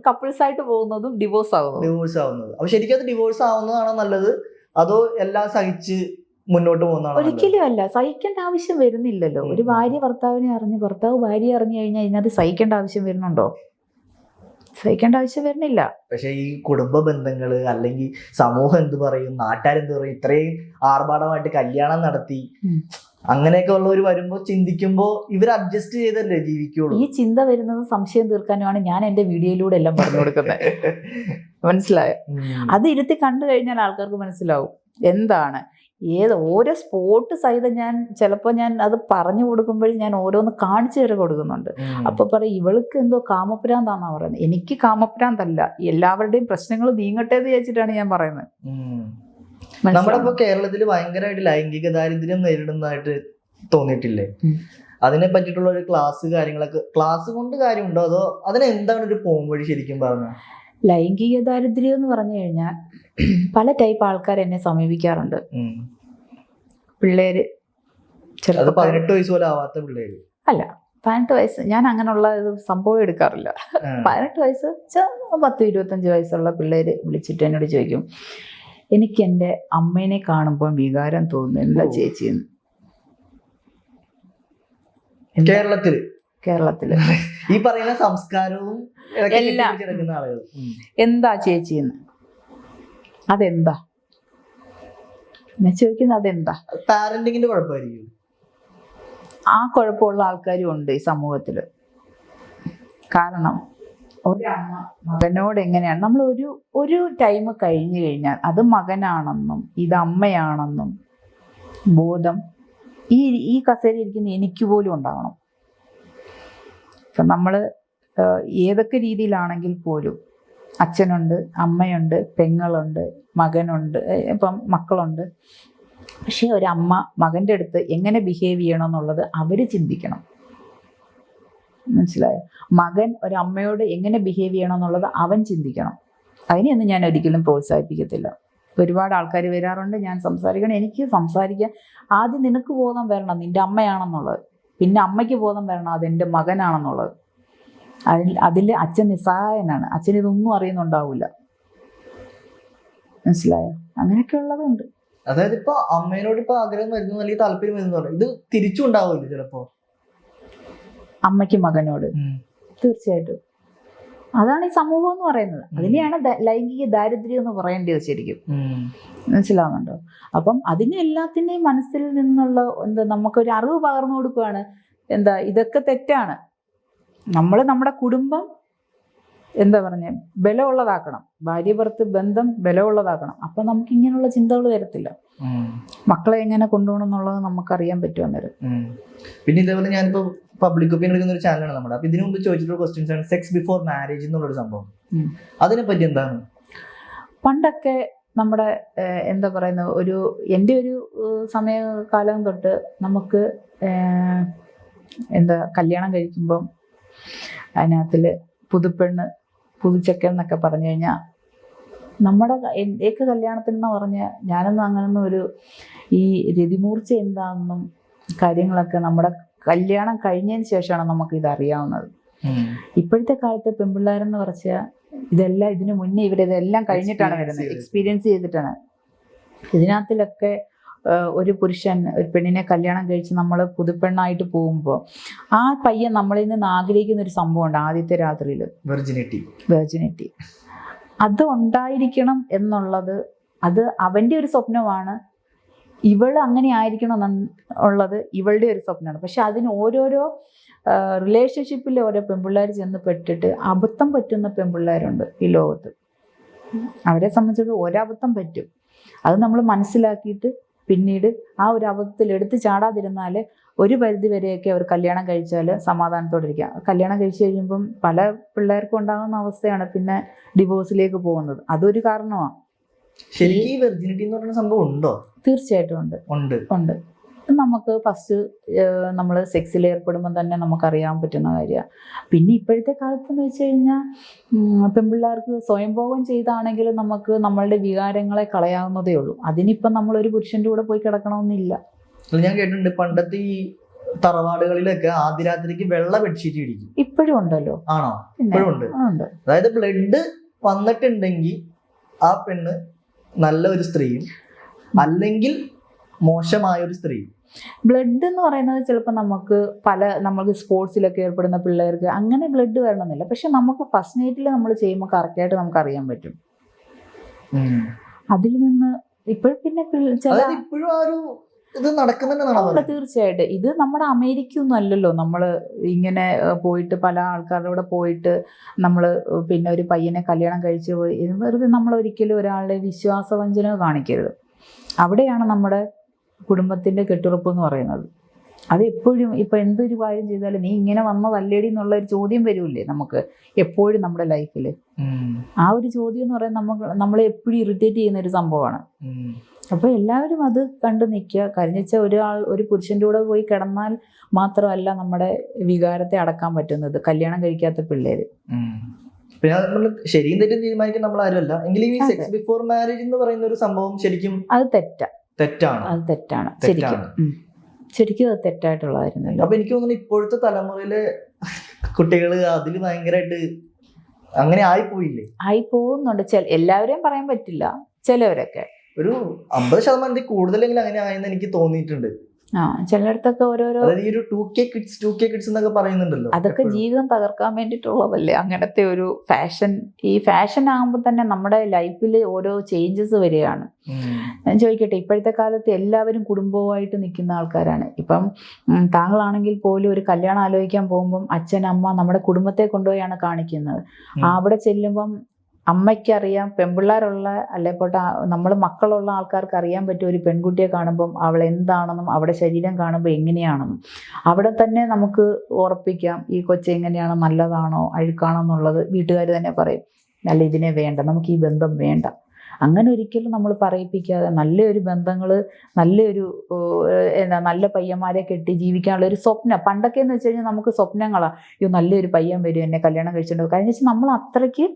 കപ്പിൾസ് ആയിട്ട് പോകുന്നതും ഡിവോഴ്സ് ആവുന്നത്. അപ്പൊ ശരിക്കും അത് ഡിവോഴ്സ് ആവുന്നതാണോ നല്ലത്, അതോ എല്ലാം സഹിച്ച് മുന്നോട്ട് പോകുന്നതാണോ? ഒരിക്കലും അല്ല, സഹിക്കേണ്ട ആവശ്യം വരുന്നില്ലല്ലോ. ഒരു ഭാര്യ ഭർത്താവിനെ അറിഞ്ഞ് ഭർത്താവ് ഭാര്യ അറിഞ്ഞു കഴിഞ്ഞാൽ ഇതിനകത്ത് സഹിക്കേണ്ട ആവശ്യം വരുന്നുണ്ടോ? സഹിക്കേണ്ട ആവശ്യം വരുന്നില്ല. പക്ഷെ ഈ കുടുംബ ബന്ധങ്ങള് അല്ലെങ്കിൽ സമൂഹം എന്ത് പറയും, നാട്ടുകാരെന്ത് പറയും, ഇത്രയും ആർഭാടമായിട്ട് കല്യാണം നടത്തി അങ്ങനെയൊക്കെ ഉള്ളവർ വരുമ്പോ ചിന്തിക്കുമ്പോ ഇവർ അഡ്ജസ്റ്റ് ചെയ്തല്ലേ ജീവിക്കുള്ളൂ. ഈ ചിന്ത വരുന്നത് സംശയം തീർക്കാനുമാണ് ഞാൻ എന്റെ വീഡിയോയിലൂടെ എല്ലാം പറഞ്ഞു കൊടുക്കുന്നത്. മനസ്സിലായോ? അത് ഇരുത്തി കണ്ടു കഴിഞ്ഞാൽ ആൾക്കാർക്ക് മനസ്സിലാവും എന്താണ് ഓരോ സ്പോട്ട് സഹിതം. ചിലപ്പോൾ ഞാൻ അത് പറഞ്ഞു കൊടുക്കുമ്പോഴും ഞാൻ ഓരോന്ന് കാണിച്ചു വരെ കൊടുക്കുന്നുണ്ട്. അപ്പൊ പറയും ഇവൾക്ക് എന്തോ കാമപ്രാന്താന്നാ പറയുന്നത്. എനിക്ക് കാമപ്രാന്തല്ല, എല്ലാവരുടെയും പ്രശ്നങ്ങൾ നീങ്ങട്ടെ എന്ന് വിചാരിച്ചിട്ടാണ് ഞാൻ പറയുന്നത്. നമ്മുടെ ഇപ്പൊ കേരളത്തിൽ ഭയങ്കരമായിട്ട് ലൈംഗിക ദാരിദ്ര്യം നേരിടുന്നതായിട്ട് തോന്നിയിട്ടില്ലേ? അതിനെ പറ്റിയിട്ടുള്ള ഒരു ക്ലാസ് കൊണ്ട് കാര്യമുണ്ടോ, അതോ അതിനെന്താണ് ഒരു പോംവഴി ശരിക്കും പറഞ്ഞാൽ? ലൈംഗിക ദാരിദ്ര്യം എന്ന് പറഞ്ഞു കഴിഞ്ഞാൽ പല ടൈപ്പ് ആൾക്കാർ എന്നെ സമീപിക്കാറുണ്ട്. പിള്ളേര് 18 വയസ്സ് പോലും ആവാത്ത പിള്ളേര്. അല്ല, 18 വയസ്സ് ഞാൻ അങ്ങനെയുള്ള സംഭവം എടുക്കാറില്ല. 18 വയസ്സ് 10-25 വയസ്സുള്ള പിള്ളേര് വിളിച്ചിട്ട് എന്നോട് ചോദിക്കും, എനിക്ക് എൻ്റെ അമ്മേനെ കാണുമ്പോൾ വികാരം തോന്നുന്നു, എന്താ ചേച്ചിന്ന്. കേരളത്തില് ഈ പറയുന്ന സംസ്കാരവും എല്ലാം എന്താ ചേച്ചിന്ന്, അതെന്താ ഞാൻ ചോദിക്കുന്നത്, അതെന്താ? പാരന്റിങ്ങിന്റെ കുഴപ്പമായിരിക്കും. ആ കുഴപ്പമുള്ള ആൾക്കാരും ഉണ്ട് ഈ സമൂഹത്തില്. കാരണം ഒരമ്മ മകനോട് എങ്ങനെയാണ്, നമ്മൾ ഒരു ടൈം കഴിഞ്ഞു കഴിഞ്ഞാൽ അത് മകനാണെന്നും ഇത് അമ്മയാണെന്നും ബോധം ഈ കസേരയിൽ ഇരിക്കുന്ന എനിക്ക് പോലും ഉണ്ടാവണം. ഇപ്പം നമ്മൾ ഏതൊക്കെ രീതിയിലാണെങ്കിൽ പോലും അച്ഛനുണ്ട്, അമ്മയുണ്ട്, പെങ്ങളുണ്ട്, മകനുണ്ട്, ഇപ്പം മക്കളുണ്ട്. പക്ഷേ ഒരമ്മ മകൻ്റെ അടുത്ത് എങ്ങനെ ബിഹേവ് ചെയ്യണമെന്നുള്ളത് അവർ ചിന്തിക്കണം. മനസ്സിലായോ? മകൻ ഒരമ്മയോട് എങ്ങനെ ബിഹേവ് ചെയ്യണമെന്നുള്ളത് അവൻ ചിന്തിക്കണം. അതിനെയൊന്നും ഞാൻ ഒരിക്കലും പ്രോത്സാഹിപ്പിക്കത്തില്ല. ഒരുപാട് ആൾക്കാർ വരാറുണ്ട്, ഞാൻ സംസാരിക്കണം. എനിക്ക് സംസാരിക്കാൻ ആദ്യം നിനക്ക് ബോധം വരണം നിൻ്റെ അമ്മയാണെന്നുള്ളത്, പിന്നെ അമ്മയ്ക്ക് ബോധം വരണം അതെൻ്റെ മകനാണെന്നുള്ളത്. അതിൽ അച്ഛൻ നിസ്സഹായനാണ്, അച്ഛൻ ഇതൊന്നും അറിയുന്നുണ്ടാവില്ല. മനസ്സിലായോ? അങ്ങനെയൊക്കെ ഉള്ളതുണ്ട്. അതായത് ഇപ്പൊ അമ്മേനോട് ഇപ്പൊ ആഗ്രഹം വരുന്നു അല്ലെങ്കിൽ താല്പര്യം വരുന്നു, ഇത് തിരിച്ചും ഉണ്ടാവില്ല ചിലപ്പോ അമ്മയ്ക്ക് മകനോട്. തീർച്ചയായിട്ടും അതാണ് ഈ സമൂഹം എന്ന് പറയുന്നത്. അതിനെയാണ് ലൈംഗിക ദാരിദ്ര്യം എന്ന് പറയേണ്ടത് ശരിക്കും. മനസ്സിലാവുന്നുണ്ടോ? അപ്പം അതിനെ എല്ലാത്തിൻ്റെയും മനസ്സിൽ നിന്നുള്ള നമുക്കൊരു അറിവ് പകർന്നു കൊടുക്കുകയാണ്. ഇതൊക്കെ തെറ്റാണ്. നമ്മുടെ കുടുംബം ബലമുള്ളതാക്കണം, ഭാര്യ ഭർത്തൃ ബന്ധം ബലമുള്ളതാക്കണം. അപ്പം നമുക്ക് ഇങ്ങനെയുള്ള ചിന്തകൾ വരത്തില്ല. മക്കളെ എങ്ങനെ കൊണ്ടുപോകണം എന്നുള്ളത് നമുക്കറിയാൻ പറ്റും അന്നേരം. പിന്നെ ഇതേപോലെ ഞാനിപ്പോ പബ്ലിക് ഒപ്പീനിയൻ എടുക്കുന്ന ഒരു ചാനലാണ് നമ്മുടെ. അപ്പൊ ഇതിനു മുമ്പ് ചോദിച്ചിട്ടുള്ള ക്വസ്റ്റ്യൻസ് ആണ് സെക്സ് ബിഫോർ മാരേജ് എന്നുള്ളൊരു സംഭവം. അതിനെ പറ്റി എന്താണ്? പണ്ടൊക്കെ നമ്മുടെ എന്താ പറയുന്നത്, എൻ്റെ ഒരു സമയകാലം തൊട്ട് നമുക്ക് കല്യാണം കഴിക്കുമ്പം അതിനകത്തിൽ പുതുപ്പെണ്ണ് പുതുച്ചക്കൻ എന്നൊക്കെ പറഞ്ഞു കഴിഞ്ഞാൽ എൻ്റെയൊക്കെ കല്യാണത്തിൽ എന്ന് പറഞ്ഞാൽ ഞാനൊന്നും അങ്ങനൊന്നും ഈ രതിമൂർച്ച എന്താണെന്നും കാര്യങ്ങളൊക്കെ നമ്മുടെ കല്യാണം കഴിഞ്ഞതിന് ശേഷമാണ് നമുക്ക് ഇതറിയാവുന്നത്. ഇപ്പോഴത്തെ കാലത്തെ പെൺപിള്ളേരെന്ന് പറഞ്ഞാൽ ഇതെല്ലാം ഇതിനു മുന്നേ ഇവരിതെല്ലാം കഴിഞ്ഞിട്ടാണ് വരുന്നത്, എക്സ്പീരിയൻസ് ചെയ്തിട്ടാണ്. ഇതിനകത്തിലൊക്കെ ഒരു പുരുഷൻ ഒരു പെണ്ണിനെ കല്യാണം കഴിച്ച് നമ്മൾ പുതുപ്പെണ്ണായിട്ട് പോകുമ്പോൾ ആ പയ്യൻ നമ്മളിൽ നിന്ന് ആഗ്രഹിക്കുന്ന ഒരു സംഭവമുണ്ട് ആദ്യത്തെ രാത്രിയിൽ, വെർജിനിറ്റി. അത് ഉണ്ടായിരിക്കണം എന്നുള്ളത് അത് അവൻ്റെ ഒരു സ്വപ്നമാണ്. ഇവൾ അങ്ങനെ ആയിരിക്കണം എന്നുള്ളത് ഇവളുടെ ഒരു സ്വപ്നമാണ്. പക്ഷെ അതിന് ഓരോരോ റിലേഷൻഷിപ്പിൽ ഓരോ പെൺപിള്ളേർ ചെന്ന് പെട്ടിട്ട് അബദ്ധം പറ്റുന്ന പെൺപിള്ളേരുണ്ട് ഈ ലോകത്ത്. അവരെ സംബന്ധിച്ചത് ഒരബദ്ധം പറ്റും, അത് നമ്മൾ മനസ്സിലാക്കിയിട്ട് പിന്നീട് ആ ഒരു അബദ്ധത്തിൽ എടുത്ത് ചാടാതിരുന്നാൽ ഒരു പരിധി വരെയൊക്കെ അവർ കല്യാണം കഴിച്ചാൽ സമാധാനത്തോടെ ഇരിക്കാം. കല്യാണം കഴിച്ചു കഴിയുമ്പം പല പിള്ളേർക്കും ഉണ്ടാകുന്ന അവസ്ഥയാണ് പിന്നെ ഡിവോഴ്സിലേക്ക് പോകുന്നത്. അതൊരു കാരണമാണ്. ശരിക്കും വെർജിനിറ്റി എന്ന് പറയുന്ന സംഭവം ഉണ്ടോ? തീർച്ചയായിട്ടും ഉണ്ട്. നമുക്ക് ഫസ്റ്റ് നമ്മൾ സെക്സിൽ ഏർപ്പെടുമ്പോൾ തന്നെ നമുക്കറിയാൻ പറ്റുന്ന കാര്യമാണ്. പിന്നെ ഇപ്പോഴത്തെ കാലത്തെന്ന് വെച്ച് കഴിഞ്ഞാൽ പെൺപിള്ളേർക്ക് സ്വയംഭോഗം ചെയ്താണെങ്കിലും നമുക്ക് നമ്മളുടെ വികാരങ്ങളെ കളയാവുന്നതേ ഉള്ളൂ. അതിനിപ്പം നമ്മളൊരു പുരുഷൻ്റെ കൂടെ പോയി കിടക്കണമെന്നില്ല. ഞാൻ കേട്ടിട്ടുണ്ട് പണ്ടത്തെ ഈ തറവാടുകളിലൊക്കെ ആദ്യ രാത്രിക്ക് വെള്ള ബെഡ്ഷീറ്റ് ഇടിക്കും. ഇപ്പോഴും ഉണ്ടല്ലോ. ആണോ? ഇപ്പോഴും ഉണ്ട്. അതായത് ബ്ലഡ് വന്നിട്ടുണ്ടെങ്കിൽ ആ പെണ്ണ് നല്ല ഒരു സ്ത്രീയും അല്ലെങ്കിൽ മോശമായ ഒരു സ്ത്രീയും. ബ്ലഡ് എന്ന് പറയുന്നത് ചിലപ്പോൾ നമ്മൾക്ക് സ്പോർട്സിലൊക്കെ ഏർപ്പെടുന്ന പിള്ളേർക്ക് അങ്ങനെ ബ്ലഡ് വരണമെന്നില്ല. പക്ഷെ നമുക്ക് ഫസ്റ്റ് നൈറ്റിൽ നമ്മൾ ചെയ്യുമ്പോൾ കറക്റ്റായിട്ട് നമുക്ക് അറിയാൻ പറ്റും. അതിൽ നിന്ന് ഇപ്പോഴും പിന്നെ ഇപ്പോഴും ആ ഒരു ഇത് നടക്കുന്നുണ്ട്. തീർച്ചയായിട്ടും ഇത് നമ്മുടെ അമേരിക്കയൊന്നും അല്ലല്ലോ. നമ്മൾ ഇങ്ങനെ പോയിട്ട് പല ആൾക്കാരുടെ കൂടെ പോയിട്ട് നമ്മൾ പിന്നെ ഒരു പയ്യനെ കല്യാണം കഴിച്ച് പോയി വെറുതെ നമ്മൾ ഒരിക്കലും ഒരാളുടെ വിശ്വാസവഞ്ചന കാണിക്കരുത്. അവിടെയാണ് നമ്മുടെ കുടുംബത്തിൻ്റെ കെട്ടുറപ്പ് എന്ന് പറയുന്നത്. അത് എപ്പോഴും ഇപ്പം എന്തൊരു കാര്യം ചെയ്താലും നീ ഇങ്ങനെ വന്നതല്ലേടി എന്നുള്ള ഒരു ചോദ്യം വരില്ലേ നമുക്ക് എപ്പോഴും നമ്മുടെ ലൈഫിൽ. ആ ഒരു ചോദ്യം എന്ന് പറയുന്നത് നമ്മളെ എപ്പോഴും ഇറിറ്റേറ്റ് ചെയ്യുന്ന ഒരു സംഭവമാണ്. അപ്പോൾ എല്ലാവരും അത് കണ്ടു നിൽക്കുക. കരിഞ്ഞച്ച ഒരു പുരുഷൻ്റെ കൂടെ പോയി കിടന്നാൽ മാത്രമല്ല നമ്മുടെ വികാരത്തെ അടക്കാൻ പറ്റുന്നത് കല്യാണം കഴിക്കാത്ത പിള്ളേര്. പിന്നെ നമ്മൾ ശരിയും തെറ്റും തീരുമാനിക്കാൻ നമ്മൾ ആരുമല്ല. എങ്കിലും ഈ സെക്സ് ബിഫോർ മാരേജ് എന്ന് പറയുന്ന ഒരു സംഭവം ശരിക്കും അത് തെറ്റാണ്. ശരിക്കും അത് തെറ്റായിട്ടുള്ള കാര്യമല്ല. അപ്പൊ എനിക്ക് തോന്നുന്നു ഇപ്പോഴത്തെ തലമുറയിലെ കുട്ടികൾ അതിൽ ഭയങ്കരമായിട്ട് അങ്ങനെ ആയി പോകുന്നുണ്ട്. എല്ലാവരെയും പറയാൻ പറ്റില്ല, ചിലവരൊക്കെ ഒരു 50% കൂടുതലെങ്കിലും അങ്ങനെ ആയെന്ന് എനിക്ക് തോന്നിയിട്ടുണ്ട്. ചിലയിടത്തൊക്കെ ഓരോരോ 2K kids എന്നൊക്കെ പറയുന്നുണ്ടല്ലോ. അതൊക്കെ ജീവിതം തകർക്കാൻ വേണ്ടിയിട്ടുള്ളതല്ലേ അങ്ങനത്തെ ഒരു ഫാഷൻ. ഈ ഫാഷൻ ആകുമ്പോൾ തന്നെ നമ്മുടെ ലൈഫിൽ ഓരോ ചേഞ്ചസ് വരികയാണ്. ഞാൻ ചോദിക്കട്ടെ, ഇപ്പോഴത്തെ കാലത്ത് എല്ലാവരും കുടുംബവുമായിട്ട് നിൽക്കുന്ന ആൾക്കാരാണ്. ഇപ്പം താങ്കളാണെങ്കിൽ പോലും ഒരു കല്യാണം ആലോചിക്കാൻ പോകുമ്പം അച്ഛൻ അമ്മ നമ്മുടെ കുടുംബത്തെ കൊണ്ടുപോയാണ് കാണിക്കുന്നത്. അവിടെ ചെല്ലുമ്പം അമ്മയ്ക്കറിയാം, പെൺപിള്ളേരുള്ള അല്ലേപ്പോട്ടെ നമ്മൾ മക്കളുള്ള ആൾക്കാർക്ക് അറിയാൻ പറ്റും ഒരു പെൺകുട്ടിയെ കാണുമ്പം അവൾ എന്താണെന്നും അവളുടെ ശരീരം കാണുമ്പോൾ എങ്ങനെയാണെന്നും. അവിടെ തന്നെ നമുക്ക് ഉറപ്പിക്കാം ഈ കൊച്ച് എങ്ങനെയാണ്, നല്ലതാണോ അഴുക്കാണോ എന്നുള്ളത് വീട്ടുകാർ തന്നെ പറയും. അല്ല ഇതിനെ വേണ്ട, നമുക്ക് ഈ ബന്ധം വേണ്ട. അങ്ങനെ ഒരിക്കലും നമ്മൾ പറയിപ്പിക്കാതെ നല്ലൊരു ബന്ധങ്ങൾ, നല്ല പയ്യന്മാരെ കെട്ടി ജീവിക്കാനുള്ള ഒരു സ്വപ്നം. പണ്ടൊക്കെ എന്ന് വെച്ച് കഴിഞ്ഞാൽ നമുക്ക് സ്വപ്നങ്ങളാണ്, അയ്യോ നല്ലൊരു പയ്യൻ വരും എന്നെ കല്യാണം കഴിച്ചിട്ടുണ്ടോ. കാരണം വെച്ചാൽ നമ്മൾ അത്രയ്ക്ക്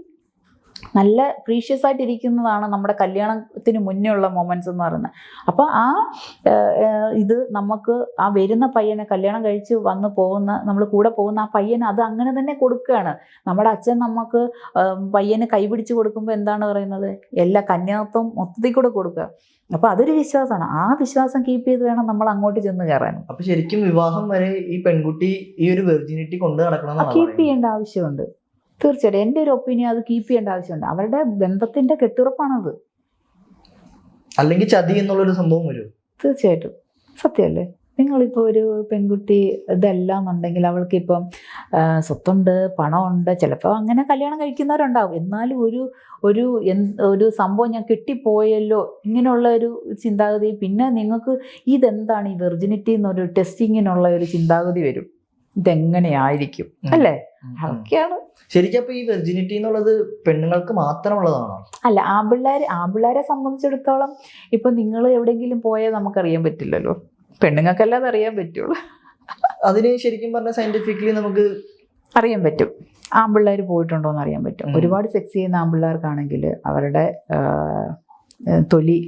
നല്ല പ്രീഷ്യസ് ആയിട്ടിരിക്കുന്നതാണ് നമ്മുടെ കല്യാണത്തിന് മുന്നേ ഉള്ള മൊമെൻറ്റ്സ് എന്ന് പറയുന്നത്. അപ്പോൾ ഇത് നമുക്ക് ആ വരുന്ന പയ്യനെ കല്യാണം കഴിച്ച് നമ്മൾ കൂടെ പോകുന്ന ആ പയ്യന് അത് അങ്ങനെ തന്നെ കൊടുക്കുകയാണ്. നമ്മുടെ അച്ഛൻ നമുക്ക് പയ്യന് കൈപിടിച്ച് കൊടുക്കുമ്പോൾ എന്താണ് പറയുന്നത്, എല്ലാ കന്യാത്വം മൊത്തത്തിൽ കൂടെ കൊടുക്കുക. അപ്പോൾ അതൊരു വിശ്വാസമാണ്. ആ വിശ്വാസം കീപ്പ് ചെയ്ത് വേണം നമ്മൾ അങ്ങോട്ട് ചെന്ന് കയറാൻ. അപ്പോൾ ശരിക്കും വിവാഹം വരെ ഈ പെൺകുട്ടി ഈ ഒരു വെർജിനിറ്റി കൊണ്ട് നടക്കണം, കീപ്പ് ചെയ്യേണ്ട ആവശ്യമുണ്ട്. തീർച്ചയായിട്ടും എൻ്റെ ഒരു ഒപ്പീനിയൻ അത് കീപ്പ് ചെയ്യേണ്ട ആവശ്യമുണ്ട്. അവരുടെ ബന്ധത്തിന്റെ കെട്ടുറപ്പാണത്. അല്ലെങ്കിൽ ചതി എന്നുള്ളൊരു സംഭവം വരും. തീർച്ചയായിട്ടും സത്യമല്ലേ. നിങ്ങളിപ്പോൾ ഒരു പെൺകുട്ടി ഇതെല്ലാം എന്നുണ്ടെങ്കിൽ അവൾക്കിപ്പം സ്വത്തുണ്ട്, പണമുണ്ട്, ചിലപ്പോൾ അങ്ങനെ കല്യാണം കഴിക്കുന്നവരുണ്ടാവും. എന്നാലും ഒരു സംഭവം ഞാൻ കിട്ടിപ്പോയല്ലോ ഇങ്ങനെയുള്ള ഒരു ചിന്താഗതി. പിന്നെ നിങ്ങൾക്ക് ഇതെന്താണ് ഈ വെർജിനിറ്റി എന്നൊരു ടെസ്റ്റിങ്ങിനുള്ള ഒരു ചിന്താഗതി വരും. ഇതെങ്ങനെയായിരിക്കും അല്ലേ? അതൊക്കെയാണ്. ശരിക്കും അപ്പൊ ഈ വെർജിനിറ്റി എന്നുള്ളത് പെണ്ണുങ്ങൾക്ക് മാത്രമുള്ളതാണോ? അല്ല, ആൺപിള്ളേരെ സംബന്ധിച്ചിടത്തോളം ഇപ്പൊ നിങ്ങൾ എവിടെയെങ്കിലും പോയാൽ നമുക്കറിയാൻ പറ്റില്ലല്ലോ, പെണ്ണുങ്ങൾക്കല്ലാതെ അറിയാൻ പറ്റുള്ളൂ. അതിന് ശരിക്കും പറഞ്ഞാൽ സയന്റിഫിക്കലി നമുക്ക് അറിയാൻ പറ്റും, ആൺപിള്ളേർ പോയിട്ടുണ്ടോ എന്ന് അറിയാൻ പറ്റും. ഒരുപാട് സെക്സ് ചെയ്യുന്ന ആൺപിള്ളേർക്കാണെങ്കിൽ അവരുടെ തൊലി,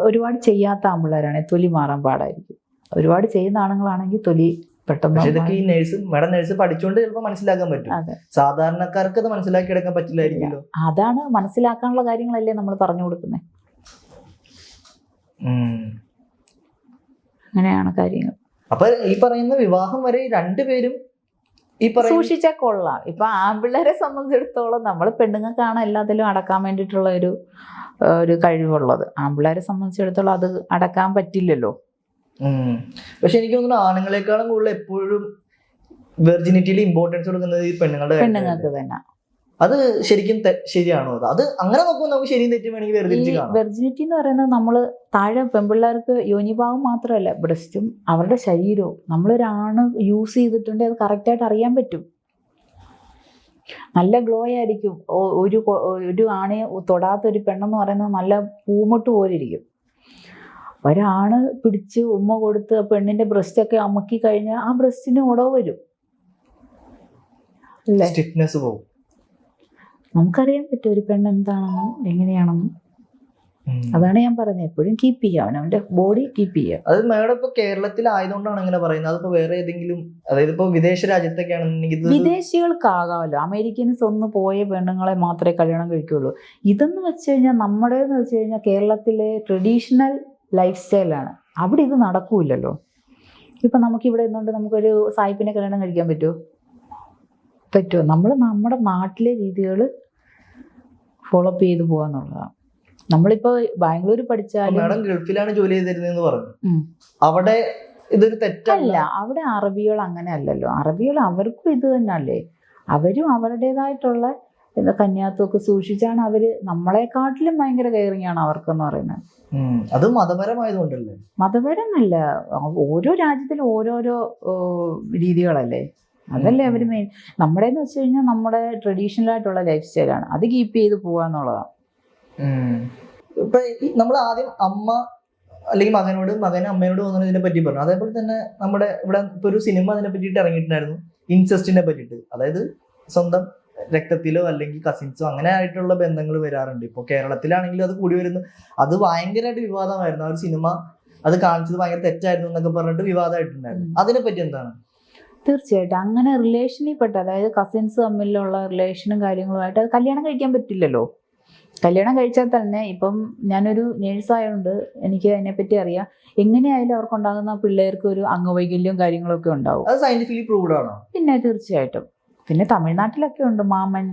ഒരുപാട് ചെയ്യാത്ത ആൺപിള്ളേരാണെങ്കിൽ തൊലി മാറാൻ പാടായിരിക്കും. ഒരുപാട് ചെയ്യുന്ന ആണുങ്ങളാണെങ്കിൽ തൊലി പെട്ടെന്ന്. ഇതൊക്കെ ഈ നേഴ്സ് പഠിച്ചുകൊണ്ട് ചിലപ്പോൾ മനസ്സിലാക്കാൻ പറ്റും, സാധാരണക്കാർക്ക് അത് മനസ്സിലാക്കി എടുക്കാൻ പറ്റില്ലായിരിക്കുമല്ലോ. അതാണ്, മനസ്സിലാക്കാനുള്ള കാര്യങ്ങളല്ലേ നമ്മൾ പറഞ്ഞു കൊടുക്കുന്നത്. അങ്ങനെയാണ് കാര്യങ്ങൾ. അപ്പൊ ഈ പറയുന്ന വിവാഹം വരെ രണ്ടുപേരും ഈ സൂക്ഷിച്ചാൽ കൊള്ളാം. ഇപ്പൊ ആൺപിള്ളേരെ സംബന്ധിച്ചിടത്തോളം നമ്മൾ പെണ്ണുങ്ങൾക്കാണ് എല്ലാത്തിലും അടക്കാൻ വേണ്ടിയിട്ടുള്ള ഒരു കഴിവുള്ളത്. ആൺപിള്ളേരെ സംബന്ധിച്ചിടത്തോളം അത് അടക്കാൻ പറ്റില്ലല്ലോ. പക്ഷെ എനിക്ക് തോന്നുന്നു ആണുങ്ങളെക്കാളും കൂടുതൽ എപ്പോഴും വെർജിനിറ്റിയിൽ ഇമ്പോർട്ടൻസ് കൊടുക്കുന്നത് ഈ പെണ്ണുങ്ങൾക്ക് തന്നെ. അത് ശരിക്കും ശരിയാണോ? അത് അങ്ങനെ നോക്കുമ്പോൾ നമുക്ക് ശരിയും തെറ്റും വേണമെങ്കിൽ വേർതിരിച്ച് കാണാം. വെർജിനിറ്റി എന്ന് പറയുന്നത് നമ്മൾ താഴെ പെൺപിള്ളേർക്ക് യോനിഭാഗം മാത്രമല്ല, ബ്രസ്റ്റും അവരുടെ ശരീരവും നമ്മളൊരാണ് യൂസ് ചെയ്തിട്ടുണ്ടെങ്കിൽ അത് കറക്റ്റായിട്ട് അറിയാൻ പറ്റും. നല്ല ഗ്ലോ ആയിരിക്കും. ഒരു ആണെ തൊടാത്തൊരു പെണ്ണെന്ന് പറയുന്നത് നല്ല പൂമൊട്ട് പോലെ ഇരിക്കും. ഒരാണ് പിടിച്ച് ഉമ്മ കൊടുത്ത് പെണ്ണിന്റെ ബ്രസ്റ്റൊക്കെ അമുക്കി കഴിഞ്ഞാൽ ആ ബ്രസ്റ്റിന് ഉടവ് വരും, അല്ലേ? സ്റ്റിഫ്നെസ് പോകും. നമുക്കറിയാൻ പറ്റും ഒരു പെണ്ണ് എന്താണെന്നും എങ്ങനെയാണെന്നും. അതാണ് ഞാൻ പറഞ്ഞത്, എപ്പോഴും കീപ്പ് ചെയ്യാം, അവന്റെ ബോഡി കീപ്പ് ചെയ്യാം. അത് മേഡം ഇപ്പൊ കേരളത്തിലായതുകൊണ്ടാണ് അങ്ങനെ പറയുന്നത്. അതിപ്പോ വേറെ ഏതെങ്കിലും, അതായത് ഇപ്പൊ വിദേശ രാജ്യത്തൊക്കെയാണെന്നുണ്ടെങ്കിൽ വിദേശികൾക്കാകാമല്ലോ. അമേരിക്കൻസ് ഒന്ന് പോയ പെണ്ണുങ്ങളെ മാത്രമേ കല്യാണം കഴിക്കുള്ളൂ. ഇതെന്ന് വെച്ച് കഴിഞ്ഞാൽ നമ്മുടേന്ന് വെച്ച് കഴിഞ്ഞാൽ കേരളത്തിലെ ട്രഡീഷണൽ ലൈഫ് സ്റ്റൈലാണ്. അവിടെ ഇത് നടക്കൂലല്ലോ. ഇപ്പം നമുക്കിവിടെ നിന്നുകൊണ്ട് നമുക്കൊരു സായിപ്പിനെ കല്യാണം കഴിക്കാൻ പറ്റുമോ? നമ്മൾ നമ്മുടെ നാട്ടിലെ രീതികൾ ഫോളോ അപ്പ് ചെയ്ത് പോകാന്നുള്ളതാണ്. നമ്മളിപ്പോൾ ബാംഗ്ലൂർ പഠിച്ചാലും, മാഡം ഗൾഫിലാണ് ജോലി ചെയ്തിരുന്നതെന്ന് പറഞ്ഞു, അവിടെ ഇതൊരു തെറ്റല്ല. അവിടെ അറബികൾ അങ്ങനെ അല്ലല്ലോ. അറബികൾ അവർക്കും ഇത് തന്നെയല്ലേ, അവരും അവരുടേതായിട്ടുള്ള കന്യാത്വമൊക്കെ സൂക്ഷിച്ചാണ് അവര്. നമ്മളെക്കാട്ടിലും ഭയങ്കര കെയറിങ് ആണ് അവർക്കെന്ന് പറയുന്നത്. അത് മതപരമായതുകൊണ്ടല്ലേ? മതപരമല്ല, ഓരോ രാജ്യത്തിലും ഓരോരോ രീതികളല്ലേ, അതല്ലേ അവർ മെയിൻ. നമ്മുടെന്ന് വെച്ച് കഴിഞ്ഞാൽ നമ്മുടെ ട്രഡീഷണൽ ആയിട്ടുള്ള ലൈഫ് സ്റ്റൈലാണ്, അത് കീപ്പ് ചെയ്ത് പോവാന്നുള്ളതാണ്. ഇപ്പൊ നമ്മൾ ആദ്യം അമ്മ അല്ലെങ്കിൽ മകൻ അമ്മയോട് തോന്നുന്നതിനെ പറ്റി പറഞ്ഞു. അതേപോലെ തന്നെ നമ്മുടെ ഇവിടെ ഇപ്പൊ ഒരു സിനിമ അതിനെ പറ്റിയിട്ട് ഇറങ്ങിയിട്ടുണ്ടായിരുന്നു, ഇൻസെസ്റ്റിനെ പറ്റിയിട്ട്. അതായത് സ്വന്തം രക്തത്തിലോ അല്ലെങ്കിൽ കസിൻസോ അങ്ങനെ ആയിട്ടുള്ള ബന്ധങ്ങൾ വരാറുണ്ട്. ഇപ്പോൾ കേരളത്തിലാണെങ്കിലും അത് കൂടി വരുന്നു. അത് ഭയങ്കരമായിട്ട് വിവാദമായിരുന്നു. ആ ഒരു സിനിമ അത് കാണിച്ചത് ഭയങ്കര തെറ്റായിരുന്നു എന്നൊക്കെ പറഞ്ഞിട്ട് വിവാദമായിട്ടുണ്ടായിരുന്നു. അതിനെപ്പറ്റി എന്താണ്? തീർച്ചയായിട്ടും അങ്ങനെ റിലേഷനിൽ പെട്ട, അതായത് കസിൻസ് തമ്മിലുള്ള റിലേഷനും കാര്യങ്ങളുമായിട്ട് അത് കല്യാണം കഴിക്കാൻ പറ്റില്ലല്ലോ. കല്യാണം കഴിച്ചാൽ തന്നെ, ഇപ്പം ഞാനൊരു നേഴ്സായതുകൊണ്ട് എനിക്ക് അതിനെപ്പറ്റി അറിയാം, എങ്ങനെയായാലും അവർക്കുണ്ടാകുന്ന പിള്ളേർക്ക് ഒരു അംഗവൈകല്യവും കാര്യങ്ങളൊക്കെ ഉണ്ടാവും. അത് സയന്റിഫിക്കലി പ്രൂവ്ഡ് ആണോ? പിന്നെ തീർച്ചയായിട്ടും. പിന്നെ തമിഴ്നാട്ടിലൊക്കെ ഉണ്ട് മാമൻ,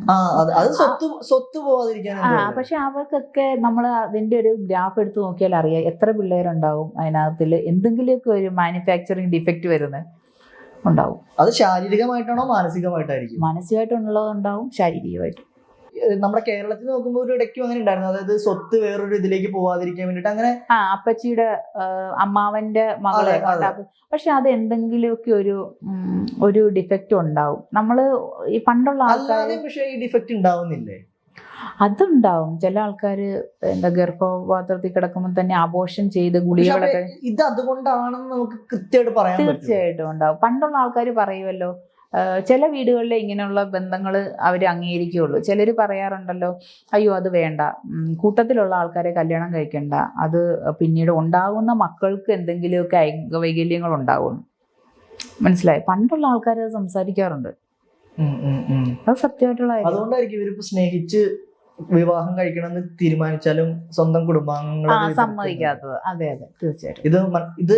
സ്വത്ത് പോവാതിരിക്കാൻ. പക്ഷെ അവർക്കൊക്കെ നമ്മൾ അതിന്റെ ഒരു ഗ്രാഫ് എടുത്ത് നോക്കിയാൽ അറിയാം എത്ര പിള്ളേരുണ്ടാവും അതിനകത്തിൽ എന്തെങ്കിലുമൊക്കെ ഒരു മാനുഫാക്ചറിങ് ഡിഫക്റ്റ് വരുന്നത് ഉണ്ടാവും. അത് ശാരീരികമായിട്ടാണോ മാനസികമായിട്ടായിരിക്കും? മാനസികമായിട്ടുള്ളതുണ്ടാവും, ശാരീരികമായിട്ടും. നമ്മുടെ കേരളത്തിൽ നോക്കുമ്പോൾ ഒരു ഇടയ്ക്കും അങ്ങനെ ഉണ്ടായിരുന്നു, അതായത് സ്വത്ത് വേറൊരു ഇതിലേക്ക് പോവാതിരിക്കാൻ വേണ്ടിട്ട് അങ്ങനെ. അപ്പച്ചിയുടെ അമ്മാവന്റെ മകളെ ഉണ്ടാക്കും. പക്ഷെ അത് എന്തെങ്കിലുമൊക്കെ ഒരു ഡിഫക്റ്റ് ഉണ്ടാവും. നമ്മള് ഈ പണ്ടുള്ള ആൾക്കാർ. പക്ഷെ ഈ ഡിഫക്റ്റ് ഉണ്ടാവുന്നില്ലേ? അതുണ്ടാവും. ചില ആൾക്കാര് ഗർഭപാത്രത്തിൽ കിടക്കുമ്പോൾ തന്നെ അബോർഷൻ ചെയ്ത് ഗുളികകളൊക്കെ. ഇത് അതുകൊണ്ടാണെന്ന് നമുക്ക് കൃത്യമായിട്ട് പറയാൻ തീർച്ചയായിട്ടും ഉണ്ടാവും. പണ്ടുള്ള ആൾക്കാർ പറയുമല്ലോ, ചില വീടുകളിലെ ഇങ്ങനെയുള്ള ബന്ധങ്ങൾ അവർ അംഗീകരിക്കുകയുള്ളൂ. ചിലർ പറയാറുണ്ടല്ലോ, അയ്യോ അത് വേണ്ട, കൂട്ടത്തിലുള്ള ആൾക്കാരെ കല്യാണം കഴിക്കണ്ട, അത് പിന്നീട് ഉണ്ടാകുന്ന മക്കൾക്ക് എന്തെങ്കിലുമൊക്കെ അംഗവൈകല്യങ്ങൾ ഉണ്ടാവും. മനസ്സിലായി? പണ്ടുള്ള ആൾക്കാർ അത് സംസാരിക്കാറുണ്ട്. അത് സത്യമായിട്ടുള്ള. അതുകൊണ്ടായിരിക്കും ഇവരിപ്പോ സ്നേഹിച്ച് വിവാഹം കഴിക്കണമെന്ന് തീരുമാനിച്ചാലും സ്വന്തം കുടുംബാംഗങ്ങളെ സമ്മതിക്കാത്തത്. അതെ അതെ, തീർച്ചയായിട്ടും. ഇത്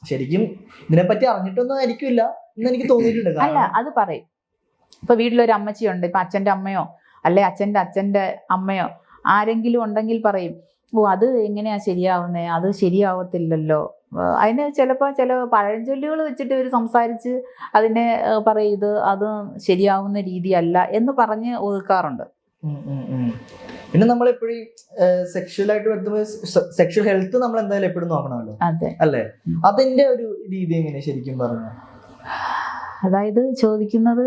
ശരിക്കും ഇതിനെപ്പറ്റി അറിഞ്ഞിട്ടൊന്നും ആയിരിക്കില്ല എന്ന് എനിക്ക് തോന്നിയിട്ടുണ്ട്. അല്ല, അത് പറയും. ഇപ്പൊ വീട്ടിലൊരു അമ്മച്ചിയുണ്ട്, ഇപ്പൊ അച്ഛൻ്റെ അമ്മയോ അല്ലെ അച്ഛൻ്റെ അമ്മയോ ആരെങ്കിലും ഉണ്ടെങ്കിൽ പറയും, ഓ അത് എങ്ങനെയാ ശരിയാവുന്നേ, അത് ശരിയാവത്തില്ലല്ലോ. അതിന് ചിലപ്പോൾ ചില പഴഞ്ചൊല്ലുകൾ വെച്ചിട്ട് ഇവർ സംസാരിച്ച് അതിനെ പറയും, അത് ശരിയാവുന്ന രീതിയല്ല എന്ന് പറഞ്ഞ് ഒതുക്കാറുണ്ട്. പിന്നെ നമ്മളെപ്പോഴും സെക്ഷുവലായിട്ട് വരുമ്പോൾ സെക്ഷൽ ഹെൽത്ത് നമ്മൾ എന്തായാലും എപ്പോഴും നോക്കണമല്ലോ, അല്ലേ? അതിന്റെ ഒരു രീതി എങ്ങനെ ശരിക്കും പറഞ്ഞു? അതായത് ചോദിക്കുന്നത്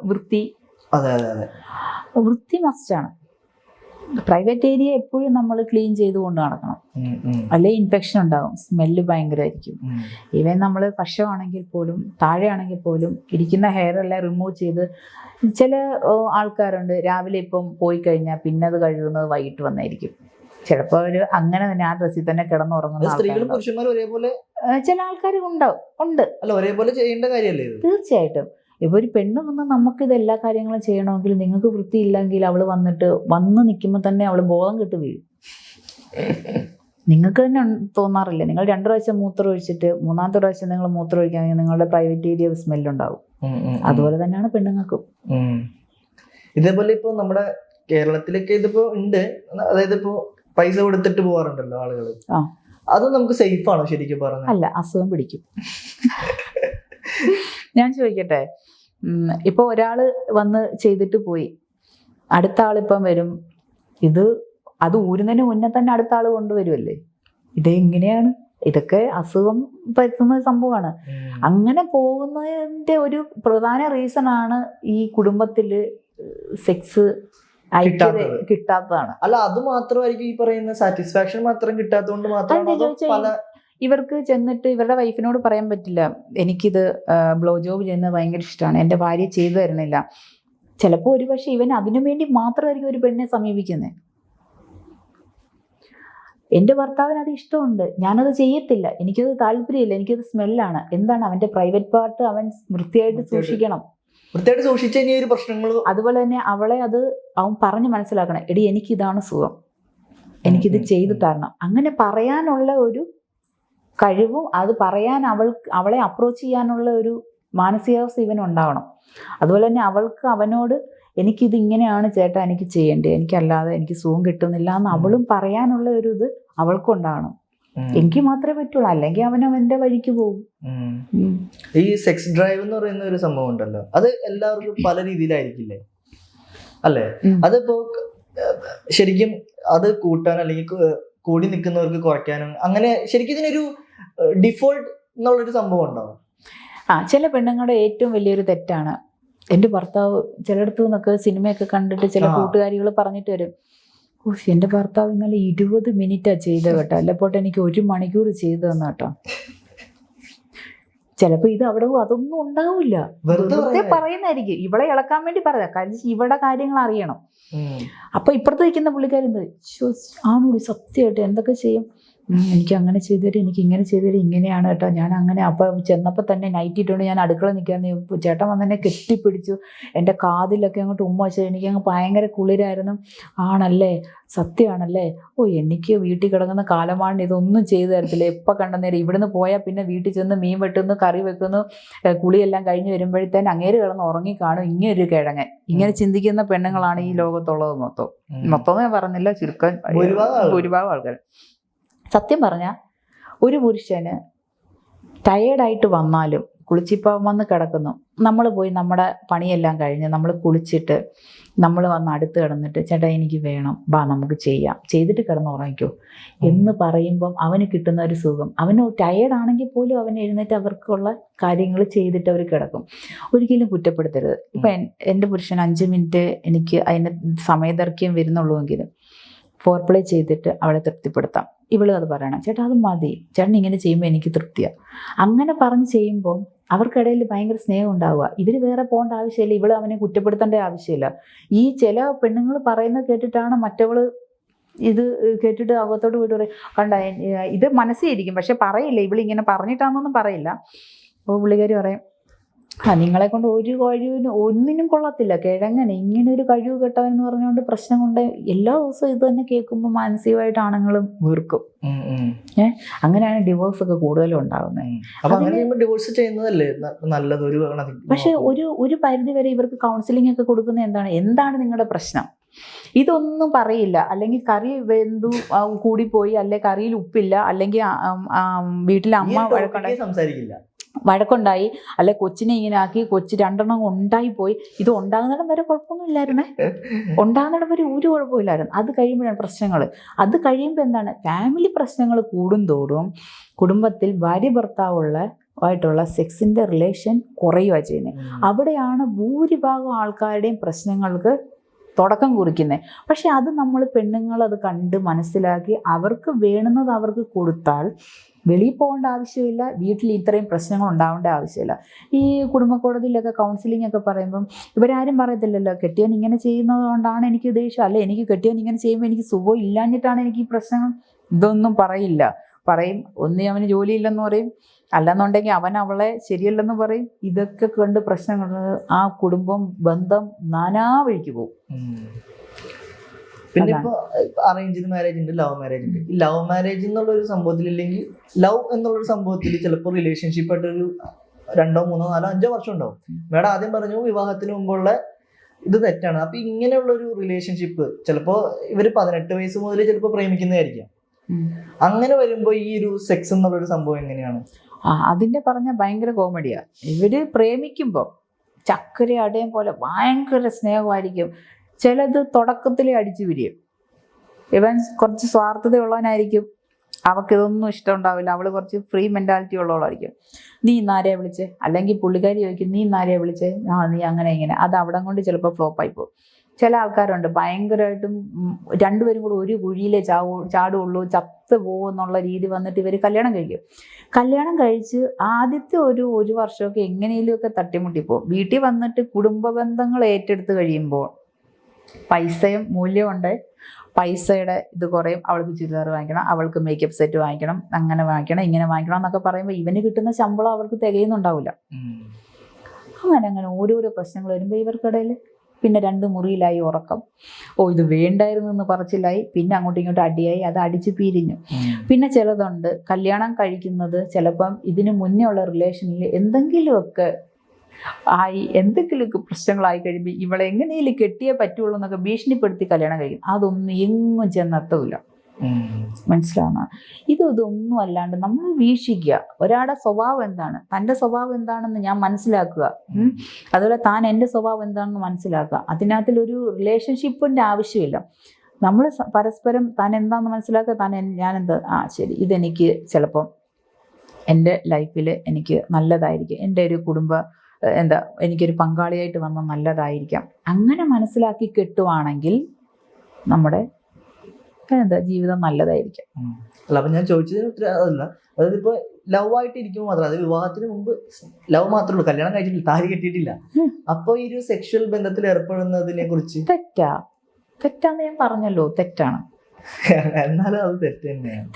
വൃത്തി. അതെ അതെ അതെ, വൃത്തി മസ്റ്റാണ്. പ്രൈവറ്റ് ഏരിയ എപ്പോഴും നമ്മൾ ക്ലീൻ ചെയ്തുകൊണ്ട് നടക്കണം, അല്ലെ ഇൻഫെക്ഷൻ ഉണ്ടാകും, സ്മെല്ല് ഭയങ്കരമായിരിക്കും. ഈവൻ നമ്മൾ കഷമാണെങ്കിൽ പോലും താഴെ ആണെങ്കിൽ പോലും ഇരിക്കുന്ന ഹെയർ എല്ലാം റിമൂവ് ചെയ്ത്, ചില ആൾക്കാരുണ്ട് രാവിലെ ഇപ്പം പോയി കഴിഞ്ഞാൽ പിന്നെ അത് കഴുകുന്നത് വൈകിട്ട് വന്നായിരിക്കും. ചിലപ്പോൾ അവർ അങ്ങനെ തന്നെ ആ ഡ്രസ്സിൽ തന്നെ കിടന്നുറങ്ങുന്ന സ്ത്രീകളും പുരുഷന്മാരും ഒരേപോലെ ചില ആൾക്കാർ ഉണ്ട്. അല്ല, ഒരേപോലെ ചെയ്യേണ്ട കാര്യമല്ലേ ഇത്? തീർച്ചയായിട്ടും. ഇപ്പൊ ഒരു പെണ്ണ് വന്ന് നമുക്കിത് എല്ലാ കാര്യങ്ങളും ചെയ്യണമെങ്കിൽ നിങ്ങൾക്ക് വൃത്തിയില്ലെങ്കിൽ അവള് വന്ന് നിൽക്കുമ്പോൾ തന്നെ അവള് ബോധം കെട്ട് വീഴും. നിങ്ങൾക്ക് തന്നെ തോന്നാറില്ല? നിങ്ങൾ 2 പ്രാവശ്യം മൂത്രം ഒഴിച്ചിട്ട് 3ാമത്തെ പ്രാവശ്യം നിങ്ങൾ മൂത്രം ഒഴിക്കുകയാണെങ്കിൽ നിങ്ങളുടെ പ്രൈവറ്റ് ഏരിയ സ്മെല്ലുണ്ടാവും. അതുപോലെ തന്നെയാണ് പെണ്ണുങ്ങൾക്കും. ഇതേപോലെ ഇപ്പൊ നമ്മുടെ കേരളത്തിലൊക്കെ ഇതിപ്പോ ഉണ്ട്, അതായത് ഇപ്പോ പൈസ കൊടുത്തിട്ട് പോവാറുണ്ടല്ലോ ആളുകൾ. അത് നമുക്ക് സേഫ് ആണോ ശരിക്കും പറഞ്ഞാൽ? അല്ല, അസുഖം പിടിക്കും. ഞാൻ ചോദിക്കട്ടെ, ഇപ്പൊ ഒരാള് വന്ന് ചെയ്തിട്ട് പോയി, അടുത്ത ആളിപ്പം വരും, അത് ഊരുന്നതിന് മുന്നേ തന്നെ അടുത്ത ആള് കൊണ്ടുവരുമല്ലേ? ഇതെങ്ങനെയാണ്? ഇതൊക്കെ അസുഖം പറ്റുന്ന സംഭവമാണ്. അങ്ങനെ പോകുന്നതിന്റെ ഒരു പ്രധാന റീസൺ ആണ് ഈ കുടുംബത്തില് സെക്സ് കിട്ടാത്തതാണ്. അല്ല, അത് മാത്രമായിരിക്കും ഈ പറയുന്ന സാറ്റിസ്ഫാക്ഷൻ മാത്രം കിട്ടാത്തതുകൊണ്ട് മാത്രം ഇവർക്ക് ചെന്നിട്ട് ഇവരുടെ വൈഫിനോട് പറയാൻ പറ്റില്ല, എനിക്കിത് ബ്ലോ ജോബ് ചെയ്യുന്നത് ഭയങ്കര ഇഷ്ടമാണ്, എൻ്റെ ഭാര്യ ചെയ്തു തരണില്ല. ചിലപ്പോൾ ഒരു പക്ഷേ ഇവൻ അതിനു വേണ്ടി മാത്രമായിരിക്കും ഒരു പെണ്ണിനെ സമീപിക്കുന്നത്. എൻ്റെ ഭർത്താവിന് അത് ഇഷ്ടമുണ്ട്, ഞാനത് ചെയ്യത്തില്ല, എനിക്കത് താല്പര്യമില്ല, എനിക്കത് സ്മെല്ലാണ്. എന്താണ് അവൻ്റെ പ്രൈവറ്റ് പാർട്ട് അവൻ വൃത്തിയായിട്ട് സൂക്ഷിക്കണം. വൃത്തിയായിട്ട് സൂക്ഷിച്ചു കഴിഞ്ഞാൽ ഒരു പ്രശ്നങ്ങളും. അതുപോലെ തന്നെ അവളെ അവൻ പറഞ്ഞ് മനസ്സിലാക്കണം, എടി എനിക്കിതാണ് സുഖം, എനിക്കിത് ചെയ്തു തരണം. അങ്ങനെ പറയാനുള്ള ഒരു കഴിവും അത് പറയാൻ അവളെ അപ്രോച്ച് ചെയ്യാനുള്ള ഒരു മാനസികാവസ്ഥ ഇവനുണ്ടാവണം. അതുപോലെ തന്നെ അവനോട് എനിക്കിത് ഇങ്ങനെയാണ് ചേട്ടാ എനിക്ക് ചെയ്യേണ്ടത്, എനിക്കല്ലാതെ എനിക്ക് സുഖം കിട്ടുന്നില്ല എന്ന് അവളും പറയാനുള്ള ഒരു ഇത് അവൾക്കുണ്ടാകണം. എനിക്ക് മാത്രമേ പറ്റുള്ളൂ, അല്ലെങ്കിൽ അവൻ്റെ വഴിക്ക് പോകും. ഈ സെക്സ് ഡ്രൈവ് എന്ന് പറയുന്ന ഒരു സംഭവം ഉണ്ടല്ലോ, അത് എല്ലാവർക്കും പല രീതിയിലായിരിക്കില്ലേ അല്ലേ? അതിപ്പോ ശരിക്കും അത് കൂട്ടാൻ അല്ലെങ്കിൽ കൂടി നിൽക്കുന്നവർക്ക് കുറയ്ക്കാനും അങ്ങനെ ശരിക്കും ഇതിനൊരു ഡിഫോൾട്ട് എന്നുള്ളൊരു സംഭവം ഉണ്ടാവും. ചില പെണ്ണുങ്ങളുടെ ഏറ്റവും വലിയൊരു തെറ്റാണ്, എൻ്റെ ഭർത്താവ് ചിലയിടത്തു നിന്നൊക്കെ സിനിമയൊക്കെ കണ്ടിട്ട് ചില കൂട്ടുകാരികൾ പറഞ്ഞിട്ട് വരും, എൻ്റെ ഭർത്താവ് ഇന്നലെ 20 മിനിറ്റാണ് ചെയ്തത് കേട്ടോ, അല്ലപ്പോട്ടെ എനിക്ക് 1 മണിക്കൂർ ചെയ്തു തന്നു കേട്ടോ. ചിലപ്പോൾ ഇത് അവിടെ അതൊന്നും ഉണ്ടാവില്ല, വെറുതെ പറയുന്നതായിരിക്കും, ഇവളെ ഇളക്കാൻ വേണ്ടി പറയാം, കാരണം ഇവിടെ കാര്യങ്ങൾ അറിയണം. അപ്പൊ ഇപ്പുറത്ത് നിൽക്കുന്ന പുള്ളിക്കാരി ആണോടി സത്യമായിട്ട് എന്തൊക്കെ ചെയ്യും, എനിക്ക് അങ്ങനെ ചെയ്തു തരും, എനിക്ക് ഇങ്ങനെ ചെയ്തു തരും, ഇങ്ങനെയാണ് കേട്ടോ ഞാൻ അങ്ങനെ. അപ്പോൾ ചെന്നപ്പോൾ തന്നെ നൈറ്റ് ഇട്ടുകൊണ്ട് ഞാൻ അടുക്കള നിൽക്കാന്ന് ചേട്ടൻ വന്നെന്നെ കെട്ടിപ്പിടിച്ചു, എൻ്റെ കാതിലൊക്കെ അങ്ങോട്ട് ഉമ്മ വെച്ചാൽ എനിക്ക് അങ്ങ് ഭയങ്കര കുളിരായിരുന്നു. ആണല്ലേ, സത്യമാണല്ലേ, എനിക്ക് വീട്ടിൽ കിടക്കുന്ന കാലമാണ് ഇതൊന്നും ചെയ്തു തരത്തില്ല, എപ്പോൾ കണ്ട നേരം ഇവിടുന്ന് പോയാൽ പിന്നെ വീട്ടിൽ ചെന്ന് മീൻ വെട്ടുന്നു, കറി വെക്കുന്നു, കുളിയെല്ലാം കഴിഞ്ഞ് വരുമ്പോഴത്തേന് അങ്ങേര് കിടന്ന് ഉറങ്ങിക്കാണും, ഇങ്ങനൊരു കിഴങ്ങൻ. ഇങ്ങനെ ചിന്തിക്കുന്ന പെണ്ണുങ്ങളാണ് ഈ ലോകത്തുള്ളത് മൊത്തം ഞാൻ പറഞ്ഞില്ല, ചുരുക്കം ഭൂരിഭാഗം ആൾക്കാർ. സത്യം പറഞ്ഞാൽ ഒരു പുരുഷന് ടയേർഡായിട്ട് വന്നാലും കുളിച്ചിപ്പം വന്ന് കിടക്കുന്നു, നമ്മൾ പോയി നമ്മുടെ പണിയെല്ലാം കഴിഞ്ഞ് നമ്മൾ കുളിച്ചിട്ട് നമ്മൾ വന്ന് അടുത്ത് കിടന്നിട്ട് ചേട്ടാ എനിക്ക് വേണം, ബാ നമുക്ക് ചെയ്യാം, ചെയ്തിട്ട് കിടന്ന് ഉറങ്ങിക്കോ എന്ന് പറയുമ്പം അവന് കിട്ടുന്ന ഒരു സുഖം. അവന് ടയേർഡാണെങ്കിൽ പോലും അവൻ എഴുന്നേറ്റ് അവർക്കുള്ള കാര്യങ്ങൾ ചെയ്തിട്ട് അവർ കിടക്കും. ഒരിക്കലും കുറ്റപ്പെടുത്തരുത്. ഇപ്പം എൻ്റെ പുരുഷൻ 5 മിനിറ്റ് എനിക്ക് അതിന് സമയദൈർഘ്യം വരുന്നുള്ളൂവെങ്കിലും ഫോർപ്ലേ ചെയ്തിട്ട് അവളെ തൃപ്തിപ്പെടുത്താം. ഇവള് അത് പറയണം, ചേട്ടാ അത് മതി, ചേട്ടൻ ഇങ്ങനെ ചെയ്യുമ്പോൾ എനിക്ക് തൃപ്തിയാണ്. അങ്ങനെ പറഞ്ഞ് ചെയ്യുമ്പോൾ അവർക്കിടയിൽ ഭയങ്കര സ്നേഹം ഉണ്ടാവുക. ഇവർ വേറെ പോകേണ്ട ആവശ്യമില്ല, ഇവള് അവനെ കുറ്റപ്പെടുത്തേണ്ട ആവശ്യമില്ല. ഈ ചില പെണ്ണുങ്ങൾ പറയുന്നത് കേട്ടിട്ടാണ് മറ്റവള് ഇത് കേട്ടിട്ട് അകത്തോട്ട് പോയിട്ട് പറയും, കണ്ട ഇത് മനസ്സിലിരിക്കും പക്ഷെ പറയില്ല, ഇവളിങ്ങനെ പറഞ്ഞിട്ടാണെന്നൊന്നും പറയില്ല. അപ്പോൾ പുള്ളിക്കാരി പറയും, നിങ്ങളെ കൊണ്ട് ഒരു കഴിവിനും ഒന്നിനും കൊള്ളത്തില്ല, കിഴങ്ങനെ ഇങ്ങനെ ഒരു കഴിവ് കെട്ടവെന്ന് പറഞ്ഞുകൊണ്ട് പ്രശ്നം കൊണ്ട് എല്ലാ ദിവസവും ഇത് തന്നെ കേൾക്കുമ്പോൾ മാനസികമായിട്ട് ആണുങ്ങളും വീർക്കും. അങ്ങനെയാണ് ഡിവോഴ്സ് ഒക്കെ കൂടുതലും ഉണ്ടാകുന്നത്. പക്ഷെ ഒരു പരിധി വരെ ഇവർക്ക് കൗൺസിലിംഗ് ഒക്കെ കൊടുക്കുന്നത് എന്താണ് നിങ്ങളുടെ പ്രശ്നം, ഇതൊന്നും പറയില്ല. അല്ലെങ്കിൽ കറി വെന്തു കൂടിപ്പോയി, അല്ലെ കറിയിൽ ഉപ്പില്ല, അല്ലെങ്കിൽ വീട്ടിലെ അമ്മ വഴക്കുണ്ടായി, അല്ലെ കൊച്ചിനെ ഇങ്ങനെ ആക്കി, കൊച്ച് 2 എണ്ണം ഉണ്ടായിപ്പോയി. ഇത് ഉണ്ടാകുന്നിടം വരെ കുഴപ്പമൊന്നും ഇല്ലായിരുന്നേ, ഉണ്ടാകുന്നിടം വരെ ഒരു കുഴപ്പമില്ലായിരുന്നു. അത് കഴിയുമ്പോഴാണ് പ്രശ്നങ്ങൾ. അത് കഴിയുമ്പോൾ എന്താണ്, ഫാമിലി പ്രശ്നങ്ങൾ കൂടുന്തോറും കുടുംബത്തിൽ ഭാര്യ ഭർത്താവുള്ള ആയിട്ടുള്ള സെക്സിൻ്റെ റിലേഷൻ കുറയുക ചെയ്യുന്നത്. അവിടെയാണ് ഭൂരിഭാഗം ആൾക്കാരുടെയും പ്രശ്നങ്ങൾക്ക് തുടക്കം കുറിക്കുന്നത്. പക്ഷെ അത് നമ്മൾ പെണ്ണുങ്ങൾ അത് കണ്ട് മനസ്സിലാക്കി അവർക്ക് വേണ്ടുന്നത് അവർക്ക് കൊടുത്താൽ വെളിയിൽ പോകേണ്ട ആവശ്യമില്ല, വീട്ടിൽ ഇത്രയും പ്രശ്നങ്ങൾ ഉണ്ടാവേണ്ട ആവശ്യമില്ല. ഈ കുടുംബ കോടതിയിലൊക്കെ കൗൺസിലിംഗ് ഒക്കെ പറയുമ്പം ഇവരാരും പറയത്തില്ലല്ലോ കെട്ടിയവൻ ഇങ്ങനെ ചെയ്യുന്നത് കൊണ്ടാണ് എനിക്ക് ദേഷ്യം, അല്ലെ എനിക്ക് കെട്ടിയവൻ ഇങ്ങനെ ചെയ്യുമ്പോൾ എനിക്ക് സുഖം ഇല്ലാഞ്ഞിട്ടാണ് എനിക്ക് ഈ പ്രശ്നങ്ങൾ, ഇതൊന്നും പറയില്ല. പറയും ഒന്നീ അവന് ജോലിയില്ലെന്ന് പറയും, അല്ലെന്നുണ്ടെങ്കിൽ അവൻ അവളെ ശരിയല്ലെന്ന് പറയും. ഇതൊക്കെ കണ്ട് പ്രശ്നങ്ങൾ ആ കുടുംബം ബന്ധം നാനാ വഴിക്ക് പോകും. പിന്നെ ഇപ്പൊ അറേഞ്ച്ഡ് മാരേജ് ഉണ്ട്, ലവ് മാരേജ് ഉണ്ട്. ഈ ലവ് മാരേജ് എന്നുള്ള ഒരു സംഭവത്തിൽ ഇല്ലെങ്കിൽ ലവ് എന്നുള്ളൊരു സംഭവത്തിൽ ചിലപ്പോൾ റിലേഷൻഷിപ്പ് ആയിട്ട് ഒരു 2, 3, 4, 5 വർഷം ഉണ്ടാവും. മേഡം ആദ്യം പറഞ്ഞു വിവാഹത്തിന് മുമ്പുള്ള ഇത് തെറ്റാണ്. അപ്പൊ ഇങ്ങനെയുള്ള ഒരു റിലേഷൻഷിപ്പ് ചിലപ്പോ ഇവര് 18 വയസ്സ് മുതൽ ചിലപ്പോൾ പ്രേമിക്കുന്നതായിരിക്കാം. അങ്ങനെ വരുമ്പോ ഈ ഒരു സെക്സ് എന്നുള്ളൊരു സംഭവം എങ്ങനെയാണ്? അതിന്റെ പറഞ്ഞ ഭയങ്കര കോമഡിയാ. ഇവര് പ്രേമിക്കുമ്പോൾ ചക്കര അടയം പോലെ ഭയങ്കര സ്നേഹമായിരിക്കും. ചിലത് തുടക്കത്തിലേ അടിച്ചു പിരിയും. ഇവൻ കുറച്ച് സ്വാർത്ഥതയുള്ളവനായിരിക്കും, അവൾക്കിതൊന്നും ഇഷ്ടമുണ്ടാവില്ല, അവൾ കുറച്ച് ഫ്രീ മെൻറ്റാലിറ്റി ഉള്ളവളായിരിക്കും. നീ ഇന്നാരെയാണ് വിളിച്ചേ, അല്ലെങ്കിൽ പുള്ളിക്കാരി ചോദിക്കും നീ ഇന്നാരെയാണ് വിളിച്ചേ, നീ അങ്ങനെ ഇങ്ങനെ, അത് അവിടം കൊണ്ട് ചിലപ്പോൾ ഫ്ലോപ്പായി പോകും. ചില ആൾക്കാരുണ്ട് ഭയങ്കരമായിട്ടും രണ്ടുപേരും കൂടെ ഒരു കുഴിയിലേ ചാടുള്ളൂ, ചത്ത് പോകുമെന്നുള്ള രീതി വന്നിട്ട് ഇവർ കല്യാണം കഴിക്കും. കല്യാണം കഴിച്ച് ആദ്യത്തെ ഒരു വർഷമൊക്കെ എങ്ങനെയെങ്കിലുമൊക്കെ തട്ടിമുട്ടിപ്പോവും. വീട്ടിൽ വന്നിട്ട് കുടുംബ ബന്ധങ്ങൾ ഏറ്റെടുത്ത് കഴിയുമ്പോൾ പൈസയും മൂല്യമുണ്ട്, പൈസയുടെ ഇത് കുറയും. അവൾക്ക് ചുരിദാർ വാങ്ങിക്കണം, അവൾക്ക് മേക്കപ്പ് സെറ്റ് വാങ്ങിക്കണം, അങ്ങനെ വാങ്ങിക്കണം, ഇങ്ങനെ വാങ്ങിക്കണം എന്നൊക്കെ പറയുമ്പോൾ ഇവന് കിട്ടുന്ന ശമ്പളം അവർക്ക് തികയുന്നുണ്ടാവില്ല. അങ്ങനെ ഓരോരോ പ്രശ്നങ്ങൾ വരുമ്പോൾ ഇവർക്കിടയിൽ പിന്നെ 2 മുറിയിലായി ഉറക്കം. ഇത് വേണ്ടായിരുന്നു എന്ന് പറച്ചിലായി, പിന്നെ അങ്ങോട്ടും ഇങ്ങോട്ടും അടിയായി, അത് അടിച്ച് പിരിഞ്ഞു. പിന്നെ ചിലതുണ്ട് കല്യാണം കഴിക്കുന്നത് ചിലപ്പം ഇതിന് മുന്നേ ഉള്ള റിലേഷനിൽ എന്തെങ്കിലുമൊക്കെ എന്തെങ്കിലുമൊക്കെ പ്രശ്നങ്ങളായി കഴിയുമ്പോൾ ഇവളെ എങ്ങനെയും കെട്ടിയേ പറ്റുള്ളൂ എന്നൊക്കെ ഭീഷണിപ്പെടുത്തി കല്യാണം കഴിക്കും. അതൊന്നും എങ്ങും ചെന്നെത്തൂല. മനസ്സിലാവുന്ന ഇതൊന്നും അല്ലാണ്ട് നമ്മൾ വീക്ഷിക്കുക, ഒരാളുടെ സ്വഭാവം എന്താണ്, തൻ്റെ സ്വഭാവം എന്താണെന്ന് ഞാൻ മനസ്സിലാക്കുക, അതുപോലെ താൻ എൻ്റെ സ്വഭാവം എന്താണെന്ന് മനസ്സിലാക്കുക. അതിനകത്തിലൊരു റിലേഷൻഷിപ്പിൻ്റെ ആവശ്യമില്ല. നമ്മൾ പരസ്പരം താൻ എന്താണെന്ന് മനസ്സിലാക്കുക, ഞാനെന്ത് ശരി ഇതെനിക്ക് ചിലപ്പം എൻ്റെ ലൈഫിൽ എനിക്ക് നല്ലതായിരിക്കും, എൻ്റെ ഒരു എനിക്കൊരു പങ്കാളിയായിട്ട് വന്ന നല്ലതായിരിക്കാം. അങ്ങനെ മനസ്സിലാക്കി കെട്ടുവാണെങ്കിൽ നമ്മുടെ ജീവിതം നല്ലതായിരിക്കും. അല്ല, അപ്പൊ ഞാൻ ചോദിച്ചതിന് അതല്ല, അതായത് ഇപ്പൊ ലവ് ആയിട്ട് ഇരിക്കുമ്പോൾ മാത്രം, അത് വിവാഹത്തിന് മുമ്പ് ലവ് മാത്രമേ ഉള്ളൂ, കല്യാണം കഴിച്ചിട്ടില്ല, താലി കെട്ടിയിട്ടില്ല, അപ്പൊ ഈ ഒരു സെക്ഷൽ ബന്ധത്തിൽ ഏർപ്പെടുന്നതിനെ കുറിച്ച് തെറ്റാന്ന് ഞാൻ പറഞ്ഞല്ലോ, തെറ്റാണ്. എന്നാലും അത് തെറ്റ്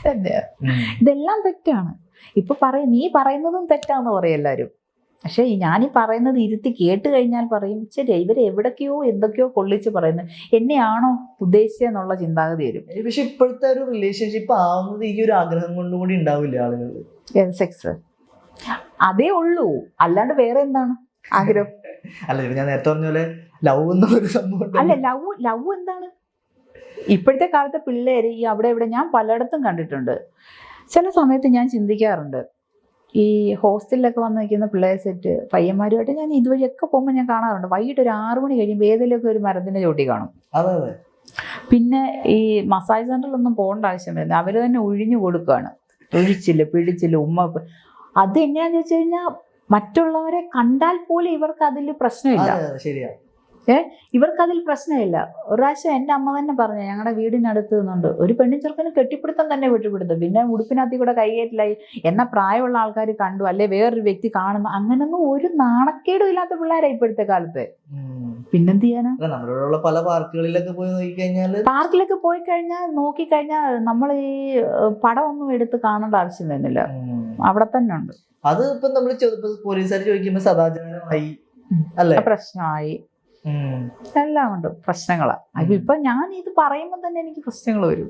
തന്നെയാണ്. ഇതെല്ലാം തെറ്റാണ്. ഇപ്പൊ നീ പറയുന്നതും തെറ്റാന്ന് പറയും എല്ലാവരും. പക്ഷെ ഞാനീ പറയുന്നത് ഇരുത്തി കേട്ട് കഴിഞ്ഞാൽ പറയും ശരി ഇവര് എവിടൊക്കെയോ എന്തൊക്കെയോ കൊള്ളിച്ച് പറയുന്നത്, എന്നെയാണോ ഉദ്ദേശിച്ചെന്നുള്ള ചിന്താഗതി വരും. പക്ഷെ ഇപ്പോഴത്തെ ഒരു റിലേഷൻഷിപ്പ് ആവുന്നത് ഈ ഒരു ആഗ്രഹം കൊണ്ടും കൂടി ഉണ്ടാവില്ല ആളുകൾ. സെക്സ് അതേ ഉള്ളൂ, അല്ലാണ്ട് വേറെ എന്താണ് ആഗ്രഹം? അല്ല, ഞാൻ നേരത്തെ പറഞ്ഞ പോലെ ലവ് എന്നൊരു സംഭവം അല്ല, ലവ് എന്താണ്? ഇപ്പോഴത്തെ കാലത്തെ പിള്ളേര് ഈ അവിടെ ഇവിടെ ഞാൻ പലയിടത്തും കണ്ടിട്ടുണ്ട്. ചില സമയത്ത് ഞാൻ ചിന്തിക്കാറുണ്ട്, ഈ ഹോസ്റ്റലിലൊക്കെ വന്ന് നിൽക്കുന്ന പിള്ളേർ സെറ്റ് പയ്യന്മാരുമായിട്ട് ഞാൻ ഇതുവഴിയൊക്കെ പോകുമ്പോൾ ഞാൻ കാണാറുണ്ട്. വൈകിട്ട് ഒരു 6 മണി കഴിയുമ്പോൾ ഏതെങ്കിലുമൊക്കെ ഒരു മരത്തിൻ്റെ ചോട്ടി കാണും. പിന്നെ ഈ മസാജ് സെൻ്ററിലൊന്നും പോകേണ്ട ആവശ്യം വരുന്നത്, അവർ തന്നെ ഒഴിഞ്ഞു കൊടുക്കുകയാണ്, ഒഴിച്ചില്ല പിടിച്ചില്ല ഉമ്മ. അത് എങ്ങനെയാന്ന് വെച്ച് കഴിഞ്ഞാൽ മറ്റുള്ളവരെ കണ്ടാൽ പോലും ഇവർക്ക് അതിൽ പ്രശ്നമില്ല. ഇവർക്കതിൽ പ്രശ്നമില്ല. ഒരു പ്രാവശ്യം എൻ്റെ അമ്മ തന്നെ പറഞ്ഞു, ഞങ്ങളുടെ വീടിനടുത്ത് നിന്നുണ്ട് ഒരു പെണ്ണും ചെറുക്കനും കെട്ടിപ്പിടുത്തം തന്നെ വെട്ടിപ്പിടുത്തം, പിന്നെ ഉടുപ്പിനകത്ത് കൂടെ കൈകേറ്റിലായി. എന്നാൽ പ്രായമുള്ള ആൾക്കാർ കണ്ടു, അല്ലെ വേറൊരു വ്യക്തി കാണുന്നു, അങ്ങനൊന്നും ഒരു നാണക്കേടും ഇല്ലാത്ത പിള്ളേരാണ് ഇപ്പോഴത്തെ കാലത്ത്. പിന്നെന്ത് ചെയ്യാനാ? പല പാർക്കിലൊക്കെ പോയി കഴിഞ്ഞാൽ നോക്കിക്കഴിഞ്ഞാൽ നമ്മൾ ഈ പടം ഒന്നും എടുത്ത് കാണേണ്ട ആവശ്യം വരുന്നില്ല, അവിടെ തന്നെ ഉണ്ട്. അത് ഇപ്പൊ നമ്മൾ പോലീസുകാർ ചോദിക്കുമ്പോൾ സദാചാരമായി പ്രശ്നമായി, എല്ലാം ഉണ്ട് പ്രശ്നങ്ങളാ. ഇപ്പൊ ഞാൻ ഇത് പറയുമ്പോൾ തന്നെ എനിക്ക് പ്രശ്നങ്ങൾ വരും.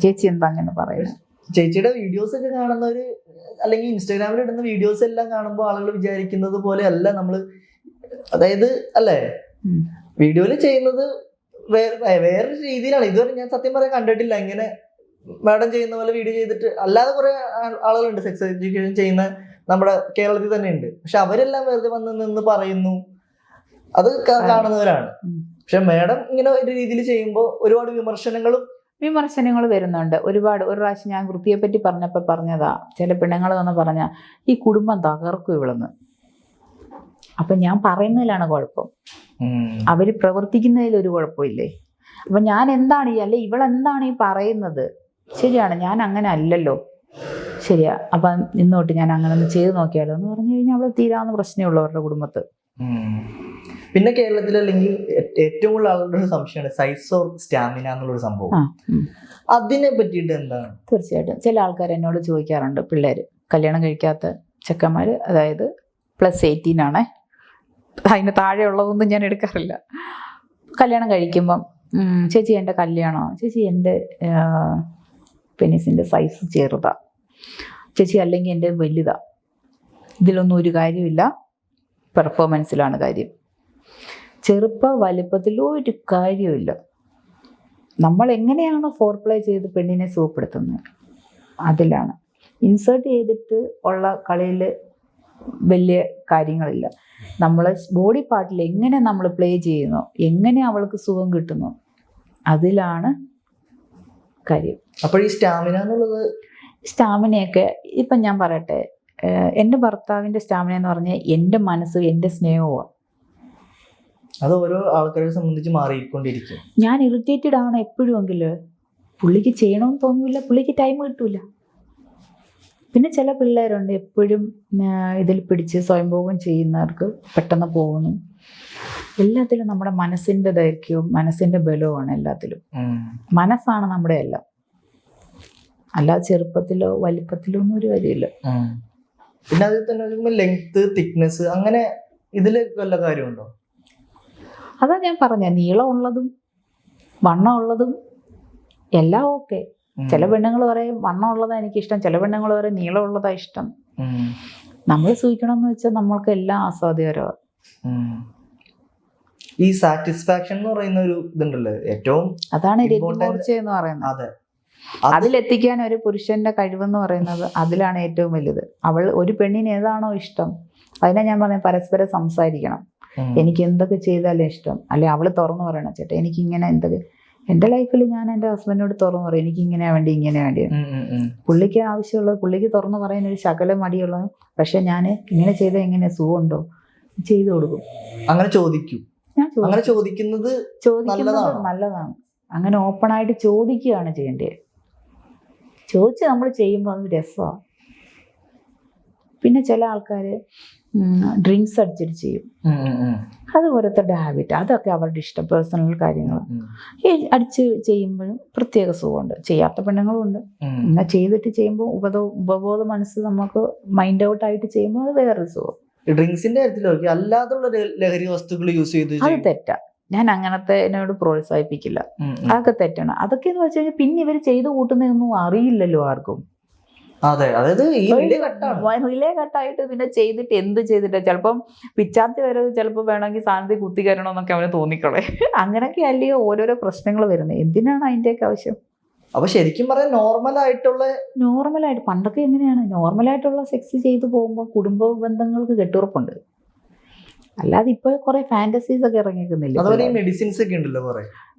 ചേച്ചി എന്താ അങ്ങനെ പറയുന്നത്? ചേച്ചിയുടെ വീഡിയോസ് ഒക്കെ കാണുന്നവര് അല്ലെങ്കിൽ ഇൻസ്റ്റാഗ്രാമിൽ ഇടുന്ന വീഡിയോസ് എല്ലാം കാണുമ്പോൾ ആളുകൾ വിചാരിക്കുന്നത് പോലെ അല്ല നമ്മള്, അതായത് അല്ലേ വീഡിയോയിൽ ചെയ്യുന്നത് വേറൊരു രീതിയിലാണ്. ഇതുവരെ ഞാൻ സത്യം പറയാൻ കണ്ടിട്ടില്ല ഇങ്ങനെ മാഡം ചെയ്യുന്ന പോലെ വീഡിയോ ചെയ്തിട്ട്. അല്ലാതെ കുറെ ആളുകളുണ്ട് സെക്സ് എഡ്യൂക്കേഷൻ ചെയ്യുന്ന നമ്മുടെ കേരളത്തിൽ തന്നെ ഉണ്ട്. പക്ഷെ അവരെല്ലാം വെറുതെ വന്ന് നിന്ന് പറയുന്നു, അത് കാണുന്നവരാണ്. പക്ഷെ മാഡം ഇങ്ങനെ ഒരു രീതിയിൽ ചെയ്യുമ്പോൾ ഒരുപാട് വിമർശനങ്ങളും വിമർശനങ്ങൾ വരുന്നുണ്ട് ഒരുപാട്. ഒരു പ്രാവശ്യം ഞാൻ വൃത്തിയെപ്പറ്റി പറഞ്ഞപ്പോൾ പറഞ്ഞതാ, ചില പെണ്ണുങ്ങൾ വന്ന് പറഞ്ഞ ഈ കുടുംബം തകർക്കും ഇവളെന്ന്. അപ്പം ഞാൻ പറയുന്നതിലാണ് കുഴപ്പം, അവർ പ്രവർത്തിക്കുന്നതിൽ ഒരു കുഴപ്പമില്ലേ. അപ്പം ഞാൻ എന്താണ് അല്ലെ ഇവളെന്താണ് ഈ പറയുന്നത്, ശരിയാണ്, ഞാൻ അങ്ങനെ അല്ലല്ലോ, ശരിയാ, അപ്പം ഇന്നോട്ട് ഞാൻ അങ്ങനെ ഒന്ന് ചെയ്ത് നോക്കിയാലോ എന്ന് പറഞ്ഞു കഴിഞ്ഞാൽ അവിടെ തീരാവുന്ന പ്രശ്നമേ ഉള്ളൂ അവരുടെ കുടുംബത്ത്. പിന്നെ കേരളത്തിൽ അല്ലെങ്കിൽ ഏറ്റവും കൂടുതൽ ആളുകളുടെ ഒരു സംശയമാണ് സൈസ് ഓർ സ്റ്റാമിന എന്നുള്ളൊരു സംഭവം. അതിനെ പറ്റിയിട്ട് എന്താണ്? തീർച്ചയായിട്ടും ചില ആൾക്കാർ എന്നോട് ചോദിക്കാറുണ്ട്, പിള്ളേർ കല്യാണം കഴിക്കാത്ത ചെക്കന്മാർ, അതായത് +18 ആണേ, അതിന് താഴെ ഉള്ളതൊന്നും ഞാൻ എടുക്കാറില്ല. കല്യാണം കഴിക്കുമ്പം ചേച്ചി എൻ്റെ കല്യാണമോ, ചേച്ചി എൻ്റെ പെനിസിൻ്റെ സൈസ് ചെറുതാ, ചേച്ചി അല്ലെങ്കിൽ എൻ്റെ വലുതാ. ഇതിലൊന്നും ഒരു കാര്യമില്ല, പെർഫോമൻസിലാണ് കാര്യം. ചെറുപ്പ വലുപ്പത്തിലും ഒരു കാര്യമില്ല. നമ്മൾ എങ്ങനെയാണ് ഫോർപ്ലേ ചെയ്ത് പെണ്ണിനെ സുഖപ്പെടുത്തുന്നത് അതിലാണ്. ഇൻസേർട്ട് ചെയ്തിട്ട് ഉള്ള കളിയിൽ വലിയ കാര്യങ്ങളില്ല. നമ്മൾ ബോഡി പാർട്ടിൽ എങ്ങനെ നമ്മൾ പ്ലേ ചെയ്യുന്നു, എങ്ങനെ അവൾക്ക് സുഖം കിട്ടുന്നു, അതിലാണ് കാര്യം. അപ്പോൾ ഈ സ്റ്റാമിന എന്നുള്ളത്, സ്റ്റാമിനയൊക്കെ ഇപ്പം ഞാൻ പറയട്ടെ, എൻ്റെ ഭർത്താവിൻ്റെ സ്റ്റാമിന എന്ന് പറഞ്ഞാൽ എൻ്റെ മനസ്സ്, എൻ്റെ സ്നേഹമാണ്. അത് ഓരോ ആൾക്കാരെ സംബന്ധിച്ച് മാറിക്കൊണ്ടിരിക്കും. ഞാൻ ഇറിറ്റേറ്റഡ് ആണ് എപ്പോഴും എങ്കിൽ പുള്ളിക്ക് ചെയ്യണമെന്ന് തോന്നില്ല, പുള്ളിക്ക് ടൈം കിട്ടൂല. പിന്നെ ചില പിള്ളേരുണ്ട് എപ്പോഴും ഇതിൽ പിടിച്ച് സ്വയംഭോഗം ചെയ്യുന്നവർക്ക് പെട്ടെന്ന് പോകുന്നു. എല്ലാത്തിലും നമ്മുടെ മനസ്സിൻ്റെ ദൈർഘ്യവും മനസ്സിൻ്റെ ബലവുമാണ് എല്ലാത്തിലും. മനസ്സാണ് നമ്മുടെ എല്ലാം, അല്ലാതെ ചെറുപ്പത്തിലോ വലിപ്പത്തിലോ ഒന്നും ഒരു കാര്യമില്ല. പിന്നെ അതിൽ തന്നെ ലെങ്ത്, തിക്നെസ്, അങ്ങനെ ഇതിൽ വല്ല കാര്യമുണ്ടോ? അതാ ഞാൻ പറഞ്ഞ, നീളമുള്ളതും വണ്ണമുള്ളതും എല്ലാം ഓക്കെ. ചില പെണ്ണുങ്ങൾ പറയും വണ്ണമുള്ളതാ എനിക്കിഷ്ടം, ചില പെണ്ണുങ്ങൾ പറയും നീളമുള്ളതാ ഇഷ്ടം. നമ്മൾ സൂക്ഷിക്കണമെന്ന് വെച്ചാൽ നമ്മൾക്ക് എല്ലാം ആസ്വാദ്യകരമാണ്. ഈ സാറ്റിസ്ഫാക്ഷൻ എന്ന് പറയുന്ന ഒരു ഇതുണ്ടല്ലോ, ഏറ്റവും അതാണ് രതിമൂർച്ച എന്ന് പറയുന്നത്. അതെ, അതിലെത്തിക്കാൻ ഒരു പുരുഷന്റെ കഴിവെന്ന് പറയുന്നത് അതിലാണ് ഏറ്റവും വലുത്. ഒരു പെണ്ണിന് ഏതാണോ ഇഷ്ടം അതിനെ ഞാൻ പറഞ്ഞ പരസ്പരം സംസാരിക്കണം. എനിക്ക് എന്തൊക്കെ ചെയ്താലേ ഇഷ്ടം, അല്ലെ അവള് തുറന്നു പറയണം, ചേട്ടാ എനിക്കിങ്ങനെ എന്തൊക്കെ എൻ്റെ ലൈഫിൽ ഞാൻ എൻ്റെ ഹസ്ബൻഡിനോട് തുറന്നു പറയും, എനിക്ക് ഇങ്ങനെ വേണ്ടി ഇങ്ങനെ വേണ്ടി. പുള്ളിക്ക് ആവശ്യമുള്ളത് പുള്ളിക്ക് തുറന്നു പറയാൻ ഒരു ശകലം മടിയുള്ളത്, പക്ഷെ ഞാൻ ഇങ്ങനെ ചെയ്താൽ എങ്ങനെ സുഖമുണ്ടോ ചെയ്തു കൊടുക്കും. അങ്ങനെ ചോദിക്കും. അങ്ങനെ ചോദിക്കുന്നത് നല്ലതാണ്. അങ്ങനെ ഓപ്പണായിട്ട് ചോദിക്കുകയാണ് ചെയ്യേണ്ടത്. ചോദിച്ച് നമ്മൾ ചെയ്യുമ്പോൾ അത് രസമാണ്. പിന്നെ ചില ആൾക്കാർ ഡ്രിങ്ക്സ് അടിച്ചിട്ട് ചെയ്യും, അത് ഓരോരുത്തരുടെ ഹാബിറ്റ്, അതൊക്കെ അവരുടെ ഇഷ്ടം, പേഴ്സണൽ കാര്യങ്ങൾ. ഈ അടിച്ച് ചെയ്യുമ്പോഴും പ്രത്യേക സുഖമുണ്ട്. ചെയ്യാത്ത പെണ്ണുങ്ങളും ഉണ്ട്. എന്നാൽ ചെയ്തിട്ട് ചെയ്യുമ്പോൾ ഉപബോധ മനസ്സ് നമുക്ക് മൈൻഡ് ഔട്ട് ആയിട്ട് ചെയ്യുമ്പോൾ അത് വേറൊരു സുഖം. ഡ്രിങ്ക്സിന്റെ കാര്യത്തിൽ അല്ലാതുള്ള ലഹരി വസ്തുക്കൾ യൂസ് ചെയ്ത് അത് തെറ്റാ. ഞാൻ അങ്ങനത്തെ എന്നോട് പ്രോത്സാഹിപ്പിക്കില്ല. അതൊക്കെ തെറ്റാണ്. അതൊക്കെ എന്ന് വെച്ച് കഴിഞ്ഞാൽ പിന്നെ ഇവർ ചെയ്ത് കൂട്ടുന്നതൊന്നും അറിയില്ലല്ലോ ആർക്കും. അതെ, അതായത് റിലേ കട്ടായിട്ട് പിന്നെ ചെയ്തിട്ട് എന്ത് ചെയ്തിട്ട് ചിലപ്പം പിച്ചാത്തി വരെ ചിലപ്പോൾ വേണമെങ്കിൽ സാധനത്തിൽ കുത്തി കയറണമെന്നൊക്കെ അവന് തോന്നിക്കളെ. അങ്ങനെയൊക്കെ അല്ലയോ ഓരോരോ പ്രശ്നങ്ങൾ വരുന്നത്. എന്തിനാണ് അതിൻ്റെയൊക്കെ ആവശ്യം? അപ്പൊ ശരിക്കും പറയാൻ നോർമലായിട്ട് പണ്ടൊക്കെ എങ്ങനെയാണ് നോർമലായിട്ടുള്ള സെക്സ് ചെയ്തു പോകുമ്പോൾ കുടുംബ ബന്ധങ്ങൾക്ക് കെട്ടുറപ്പുണ്ട്. അല്ലാതെ ഇപ്പോൾ കുറെ ഫാന്റസീസ് ഒക്കെ ഇറങ്ങിക്കുന്നില്ല. മെഡിസിൻസ് ഒക്കെ ഉണ്ടല്ലോ,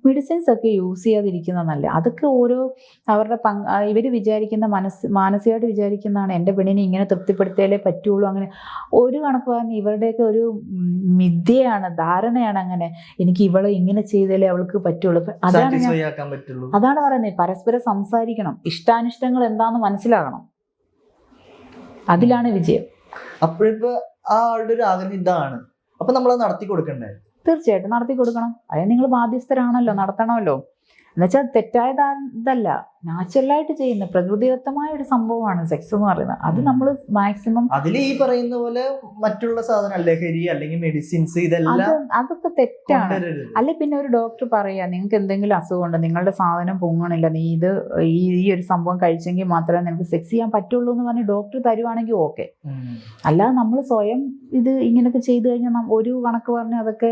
മെഡിസിൻസ് ഒക്കെ യൂസ് ചെയ്യാതിരിക്കുന്നതല്ല. അതൊക്കെ ഓരോ അവരുടെ ഇവർ വിചാരിക്കുന്ന മാനസികമായിട്ട് വിചാരിക്കുന്നതാണ് എൻ്റെ പെണ്ണിനെ ഇങ്ങനെ തൃപ്തിപ്പെടുത്തിയാലേ പറ്റുള്ളൂ. അങ്ങനെ ഒരു കണക്ക് പറഞ്ഞാൽ ഇവരുടെയൊക്കെ ഒരു മിഥ്യയാണ്, ധാരണയാണ്. അങ്ങനെ എനിക്ക് ഇവളെ ഇങ്ങനെ ചെയ്താലേ അവൾക്ക് പറ്റുള്ളൂ. അതാണ് പറയുന്നത്. പരസ്പരം സംസാരിക്കണം, ഇഷ്ടാനിഷ്ടങ്ങൾ എന്താണെന്ന് മനസ്സിലാകണം, അതിലാണ് വിജയം. അപ്പോഴിപ്പോ ആ ആളുടെ ഒരു ആഗ്രഹം ഇതാണ്, അപ്പൊ നമ്മളത് നടത്തി കൊടുക്കണ്ടേ? തീർച്ചയായിട്ടും നടത്തി കൊടുക്കണം. അതിന് നിങ്ങൾ ബാധ്യസ്ഥരാണല്ലോ, നടത്തണമല്ലോ. എന്നുവെച്ചാൽ തെറ്റായ ഇതല്ല, നാച്ചുറലായിട്ട് ചെയ്യുന്ന പ്രകൃതിദത്തമായ ഒരു സംഭവമാണ് സെക്സ് എന്ന് പറയുന്നത്. അത് നമ്മൾ മാക്സിമം അതിൽ ഈ പറയുന്ന പോലെ മറ്റുള്ള സാധനം ലഹരി അല്ലെങ്കിൽ മെഡിസിൻസ് ഇതെല്ലാം അതൊക്കെ തെറ്റാണ്. അല്ലെ പിന്നെ ഒരു ഡോക്ടർ പറയാ നിങ്ങൾക്ക് എന്തെങ്കിലും അസുഖമുണ്ട്, നിങ്ങളുടെ സാധനം പൊങ്ങണില്ല, നീ ഇത് ഈ ഒരു സംഭവം കഴിച്ചെങ്കിൽ മാത്രമേ നിനക്ക് സെക്സ് ചെയ്യാൻ പറ്റുള്ളൂ എന്ന് പറഞ്ഞ് ഡോക്ടർ തരുവാണെങ്കിൽ ഓക്കെ. അല്ലാതെ നമ്മൾ സ്വയം ഇത് ഇങ്ങനെയൊക്കെ ചെയ്തു കഴിഞ്ഞാൽ ഒരു കണക്ക് പറഞ്ഞാൽ അതൊക്കെ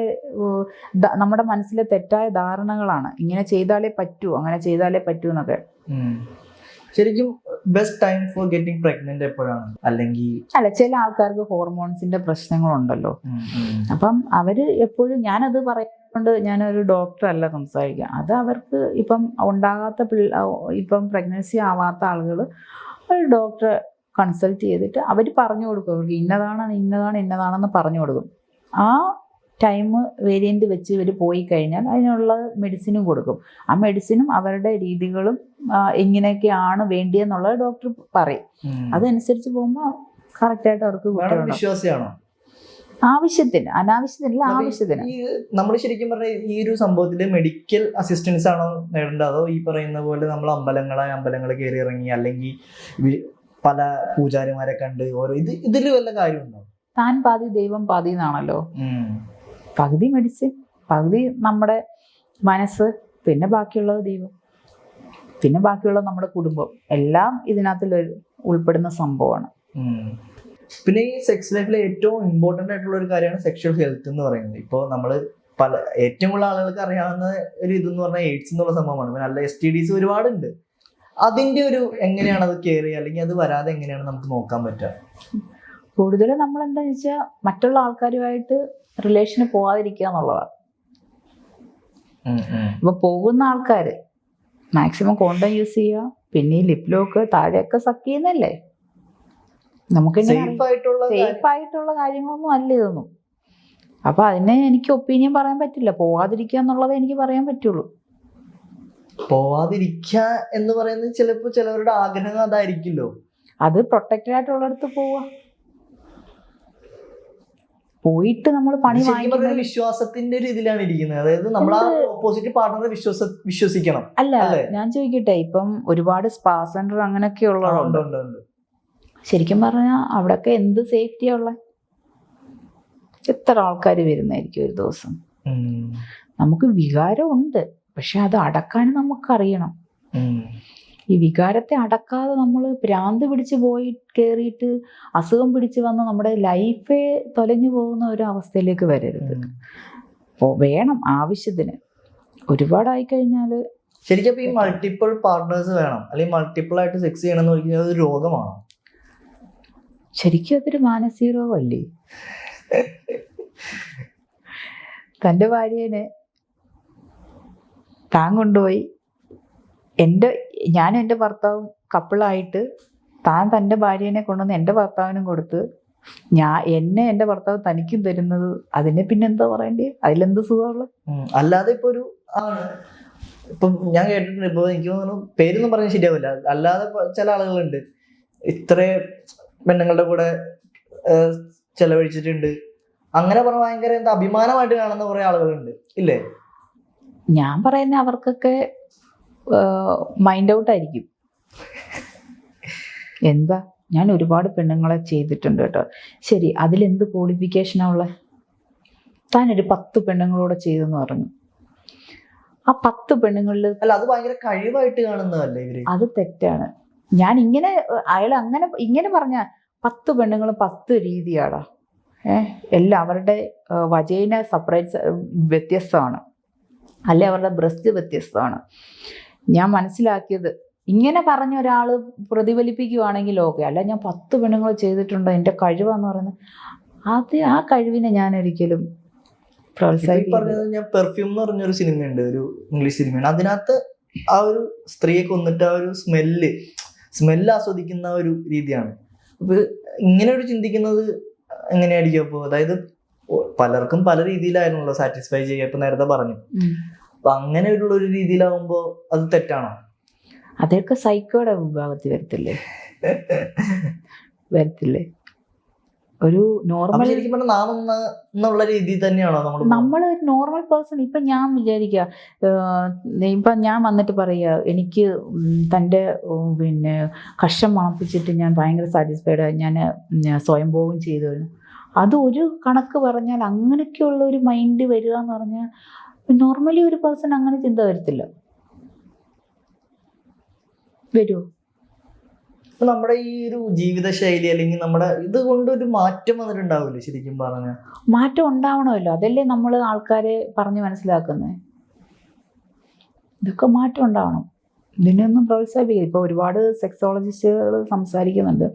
നമ്മുടെ മനസ്സിലെ തെറ്റായ ധാരണകളാണ്. ഇങ്ങനെ ചെയ്താലേ പറ്റൂ, അങ്ങനെ ചെയ്താലേ പറ്റൂ എന്നൊക്കെ. ശരിക്കും best time for getting pregnant എപ്പോഴാണ്? അല്ലെങ്കിൽ അല്ല, ചില ആൾക്കാർക്ക് ഹോർമോൺസിന്റെ പ്രശ്നങ്ങളുണ്ടല്ലോ. അപ്പം അവര് എപ്പോഴും, ഞാനത് പറയുന്നുണ്ട്, ഞാനൊരു ഡോക്ടർ അല്ല സംസാരിക്കുക, അത് അവർക്ക് ഇപ്പം ഉണ്ടാകാത്ത ഇപ്പം പ്രഗ്നൻസി ആവാത്ത ആളുകൾ ഒരു ഡോക്ടറെ കൺസൾട്ട് ചെയ്തിട്ട് അവർ പറഞ്ഞു കൊടുക്കും, അവർക്ക് ഇന്നതാണെന്ന് പറഞ്ഞു കൊടുക്കും. ആ ടൈം വേരിയൻ്റ് വെച്ച് ഇവർ പോയി കഴിഞ്ഞാൽ അതിനുള്ള മെഡിസിനും കൊടുക്കും. ആ മെഡിസിനും അവരുടെ രീതികളും എങ്ങനെയൊക്കെയാണ് വേണ്ടിയെന്നുള്ളത് ഡോക്ടർ പറയും. അതനുസരിച്ച് പോകുമ്പോൾ കറക്റ്റായിട്ട് അവർക്ക് കുട്ടികളുണ്ടാവും. വിശ്വാസിയാണോ? ആവശ്യത്തിന്, അനാവശ്യത്തിനല്ല, ആവശ്യത്തിന്. നമ്മൾ ശരിക്കും പറഞ്ഞാൽ ഈ ഒരു സംഭവത്തില് മെഡിക്കൽ അസിസ്റ്റൻസ് ആണോ നേടേണ്ടത്, അതോ ഈ പറയുന്ന പോലെ നമ്മൾ അമ്പലങ്ങൾ കയറി ഇറങ്ങി അല്ലെങ്കിൽ പല പൂജാരിമാരെ കണ്ട് ഓരോ ഇതിൽ വല്ല കാര്യമുണ്ടോ? താൻ പാതി ദൈവം പാതി എന്നാണല്ലോ. പകുതി മെഡിസിൻ, പകുതി നമ്മുടെ മനസ്സ്, പിന്നെ ബാക്കിയുള്ളത് ദൈവം, പിന്നെ ബാക്കിയുള്ളത് നമ്മുടെ കുടുംബം, എല്ലാം ഇതിനകത്തിൽ ഉൾപ്പെടുന്ന സംഭവമാണ്. പിന്നെ ഈ സെക്സ് ലൈഫിലെ ഏറ്റവും ഇമ്പോർട്ടൻ്റ് ആയിട്ടുള്ള ഒരു കാര്യമാണ് സെക്ഷൽ ഹെൽത്ത് എന്ന് പറയുന്നത്. ഇപ്പോൾ നമ്മൾ ഏറ്റവും കൂടുതൽ ആളുകൾക്ക് അറിയാവുന്ന ഒരു ഇതെന്ന് പറഞ്ഞാൽ എയ്ഡ്സ് എന്നുള്ള സംഭവമാണ്. നല്ല STDs ഒരുപാടുണ്ട്. അതിൻ്റെ ഒരു എങ്ങനെയാണ് അത് കെയർ ചെയ്യുക, അല്ലെങ്കിൽ അത് വരാതെ എങ്ങനെയാണ് നമുക്ക് നോക്കാൻ പറ്റുക? കൂടുതലും നമ്മൾ എന്താണെന്ന് വെച്ചാൽ മറ്റുള്ള ആൾക്കാരുമായിട്ട് റിലേഷന് പോകാതിരിക്കുക എന്നുള്ളതാണ്. ഇപ്പൊ പോകുന്ന ആൾക്കാർ മാക്സിമം കോണ്ടം യൂസ് ചെയ്യുക, പിന്നെ ഈ ലിപ് ലോക്ക് താഴെയൊക്കെ സക്ക് ചെയ്യുന്നല്ലേ. നമുക്ക് സേഫ് ആയിട്ടുള്ള കാര്യങ്ങളൊന്നും അല്ല ഇതൊന്നും. അപ്പൊ അതിനെ എനിക്ക് ഒപ്പീനിയൻ പറയാൻ പറ്റില്ല. പോവാതിരിക്കുക എന്നുള്ളതേ എനിക്ക് പറയാൻ പറ്റുള്ളൂ. പോവാതിരിക്കുക എന്ന് പറയുന്നത് ചിലപ്പോൾ ചിലവരുടെ ആഗ്രഹം അതായിരിക്കില്ലോ. അത് പ്രൊട്ടക്റ്റഡ് ആയിട്ടുള്ളിടത്ത് പോവുക. പോയിട്ട് നമ്മൾ പണി വാങ്ങിക്കുന്ന വിശ്വാസത്തിന്റെ ഒരു ഇതിലാണ് ഇരിക്കുന്നത്. അതായത് നമ്മൾ ആ ഓപ്പോസിറ്റ് പാർട്ണറെ വിശ്വസിക്കണം. അല്ല, ഞാൻ ചോദിക്കട്ടെ, ഇപ്പം ഒരുപാട് സ്പാ സെന്റർ അങ്ങനെയൊക്കെ ഉള്ളതുണ്ട്. ശരിക്കും പറഞ്ഞാൽ അവിടെയൊക്കെ എന്ത് സേഫ്റ്റിയാ ഉള്ള? എത്ര ആൾക്കാർ വരുന്നതായിരിക്കും ഒരു ദിവസം. നമുക്ക് വികാരമുണ്ട്, പക്ഷെ അത് അടക്കാൻ നമുക്കറിയണം. ഈ വികാരത്തെ അടക്കാതെ നമ്മൾ ഭ്രാന്ത് പിടിച്ച് പോയി കയറിയിട്ട് അസുഖം പിടിച്ച് വന്ന് നമ്മുടെ ലൈഫേ തൊലഞ്ഞു പോകുന്ന ഒരു അവസ്ഥയിലേക്ക് വരരുത്. വേണം ആവശ്യത്തിന്. ഒരുപാടായി കഴിഞ്ഞാൽ ശരിക്കും ഈ മൾട്ടിപ്പിൾ പാർട്ട്നേഴ്സ് വേണം, അല്ലെങ്കിൽ മൾട്ടിപ്പിൾ ആയിട്ട് സെക്സ് ചെയ്യണം എന്ന് പറയുന്നത് ഒരു രോഗമാണോ? ശരിക്കും അതൊരു മാനസിക രോഗമല്ലേ? തൻ്റെ ഭാര്യേനെ താൻ കൊണ്ടുപോയി, ഞാനും എൻ്റെ ഭർത്താവും കപ്പിളായിട്ട് താൻ തൻ്റെ ഭാര്യേനെ കൊണ്ടുവന്ന് എൻ്റെ ഭർത്താവിനും കൊടുത്ത് എൻ്റെ ഭർത്താവ് തനിക്കും തരുന്നത്, അതിനെ പിന്നെ എന്താ പറയണ്ടേ? അതിലെന്ത് സുഖമുള്ള? അല്ലാതെ ഇപ്പൊ ഒരു ഇപ്പം ഞാൻ കേട്ടിട്ടുണ്ട്, ഇപ്പൊ എനിക്ക് തോന്നുന്നു പേരൊന്നും പറഞ്ഞാൽ ശരിയാവില്ല, അല്ലാതെ ചില ആളുകളുണ്ട് ഇത്ര പെണ്ണുങ്ങളുടെ കൂടെ ചെലവഴിച്ചിട്ടുണ്ട് അങ്ങനെ പറഞ്ഞ ഭയങ്കര എന്താ അഭിമാനമായിട്ട് കാണുന്ന കുറെ ആളുകളുണ്ട് ഇല്ലേ? ഞാൻ പറയുന്ന അവർക്കൊക്കെ മൈൻഡ് ഔട്ട് ആയിരിക്കും. എന്താ, ഞാൻ ഒരുപാട് പെണ്ണുങ്ങളെ ചെയ്തിട്ടുണ്ട് കേട്ടോ. ശരി, അതിലെന്ത് ക്വാളിഫിക്കേഷനാ ഉള്ളത്? താനൊരു 10 പെണ്ണുങ്ങളോടെ ചെയ്തെന്ന് പറഞ്ഞു. ആ 10 പെണ്ണുങ്ങളിൽ അല്ല, അത് ഭയങ്കര കഴിവായിട്ട് കാണുന്നതല്ലേ ഇവര്? അത് തെറ്റാണ്. ഞാൻ അയാൾ ഇങ്ങനെ പറഞ്ഞ 10 പെണ്ണുങ്ങൾ 10 രീതിയാടാ. എല്ലാം അവരുടെ വജൈന സെപ്പറേറ്റ് വ്യത്യസ്തമാണ്, അല്ലെ അവരുടെ ബ്രസ്റ്റ് വ്യത്യസ്തമാണ്. ഞാൻ മനസ്സിലാക്കിയത് ഇങ്ങനെ പറഞ്ഞ ഒരാൾ പ്രതിഫലിപ്പിക്കുവാണെങ്കിൽ ഓക്കെ, അല്ല ഞാൻ 10 പെണ്ണുങ്ങൾ ചെയ്തിട്ടുണ്ട് എൻ്റെ കഴിവാന്ന് പറയുന്നത്, ആ കഴിവിനെ ഞാൻ ഒരിക്കലും പ്രോത്സാഹിപ്പിക്കുന്നത്. ഞാൻ പെർഫ്യൂം എന്ന് പറഞ്ഞൊരു സിനിമയുണ്ട്, ഒരു ഇംഗ്ലീഷ് സിനിമയാണ്. അതിനകത്ത് ആ ഒരു സ്ത്രീയെ കൊന്നിട്ട് ആ ഒരു സ്മെല്ല് ആസ്വദിക്കുന്ന ഒരു രീതിയാണ്. അപ്പൊ ഇങ്ങനെ ഒരു ചിന്തിക്കുന്നത് എങ്ങനെയായിരിക്കും? അപ്പോൾ അതായത് പലർക്കും പല രീതിയിലായിരുന്നല്ലോ സാറ്റിസ്ഫൈ ചെയ്യുക, ഇപ്പൊ നേരത്തെ പറഞ്ഞു. അപ്പൊ അങ്ങനെയുള്ള ഒരു രീതിയിലാവുമ്പോ അത് തെറ്റാണോ? അതൊക്കെ സൈക്കോയുടെ വിഭാഗത്തിൽ വരത്തില്ലേ? ഒരു നോർമൽ ശരിക്കും പറഞ്ഞാൽ നാം എന്നുള്ള രീതിയിൽ തന്നെയാണോ നമ്മൾ ഒരു നോർമൽ പേഴ്സൺ? ഇപ്പം ഞാൻ വിചാരിക്കുക, ഇപ്പം ഞാൻ വന്നിട്ട് പറയുക എനിക്ക് തൻ്റെ പിന്നെ കഷം മണപ്പിച്ചിട്ട് ഞാൻ ഭയങ്കര സാറ്റിസ്ഫൈഡ്, ഞാൻ സ്വയംഭോഗം ചെയ്തു. അത് ഒരു കണക്ക് പറഞ്ഞാൽ അങ്ങനെയൊക്കെയുള്ള ഒരു മൈൻഡ് വരിക എന്ന് പറഞ്ഞാൽ നോർമലി ഒരു പേഴ്സൺ അങ്ങനെ ചിന്ത വരത്തില്ല. വരുമോ? നമ്മുടെ ഈ ഒരു ജീവിതശൈലി അല്ലെങ്കിൽ നമ്മുടെ ഇത് കൊണ്ടൊരു മാറ്റം വന്നിട്ടുണ്ടാവില്ലേ? ശരിക്കും പറഞ്ഞാൽ മാറ്റം ഉണ്ടാവണമല്ലോ, അതല്ലേ നമ്മൾ ആൾക്കാരെ പറഞ്ഞ് മനസ്സിലാക്കുന്നത്. ഇതൊക്കെ മാറ്റം ഉണ്ടാവണം. ഇതിനൊന്നും പ്രോത്സാഹിപ്പിക്കുക. ഇപ്പോൾ ഒരുപാട് സെക്സോളജിസ്റ്റുകൾ സംസാരിക്കുന്നുണ്ട്.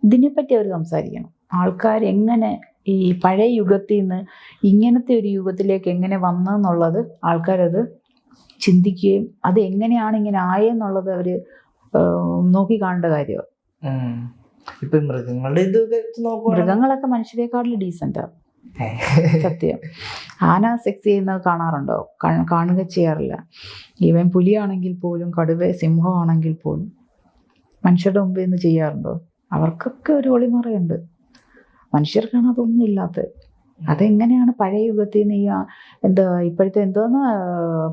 ഇതിനെപ്പറ്റി അവർ സംസാരിക്കണം. ആൾക്കാർ എങ്ങനെ ഈ പഴയ യുഗത്തിൽ നിന്ന് ഇങ്ങനത്തെ ഒരു യുഗത്തിലേക്ക് എങ്ങനെ വന്നെന്നുള്ളത് ആൾക്കാരത് ചിന്തിക്കുകയും അത് എങ്ങനെയാണ് ഇങ്ങനെ ആയെന്നുള്ളത് അവർ നോക്കി കാണേണ്ട കാര്യമാണ്. ഇപ്പൊ മൃഗങ്ങളുടെ ഇതൊക്കെ മൃഗങ്ങളൊക്കെ മനുഷ്യരെക്കാട്ടിൽ ഡീസൻ്റാണ്, സത്യം. ആന സെക്സ് ചെയ്യുന്നത് കാണാറുണ്ടോ? കാണുക ചെയ്യാറില്ല. ഈവൻ പുലിയാണെങ്കിൽ പോലും, കടുവ സിംഹമാണെങ്കിൽ പോലും മനുഷ്യരുടെ മുമ്പിൽ നിന്ന് ചെയ്യാറുണ്ടോ? അവർക്കൊക്കെ ഒരു ഒളിമറയുണ്ട്. മനുഷ്യർക്കാണ് അതൊന്നും ഇല്ലാത്തത്. അതെങ്ങനെയാണ് പഴയ യുഗത്തിൽ നിന്ന് ഈ എന്താ ഇപ്പോഴത്തെ എന്തോന്ന്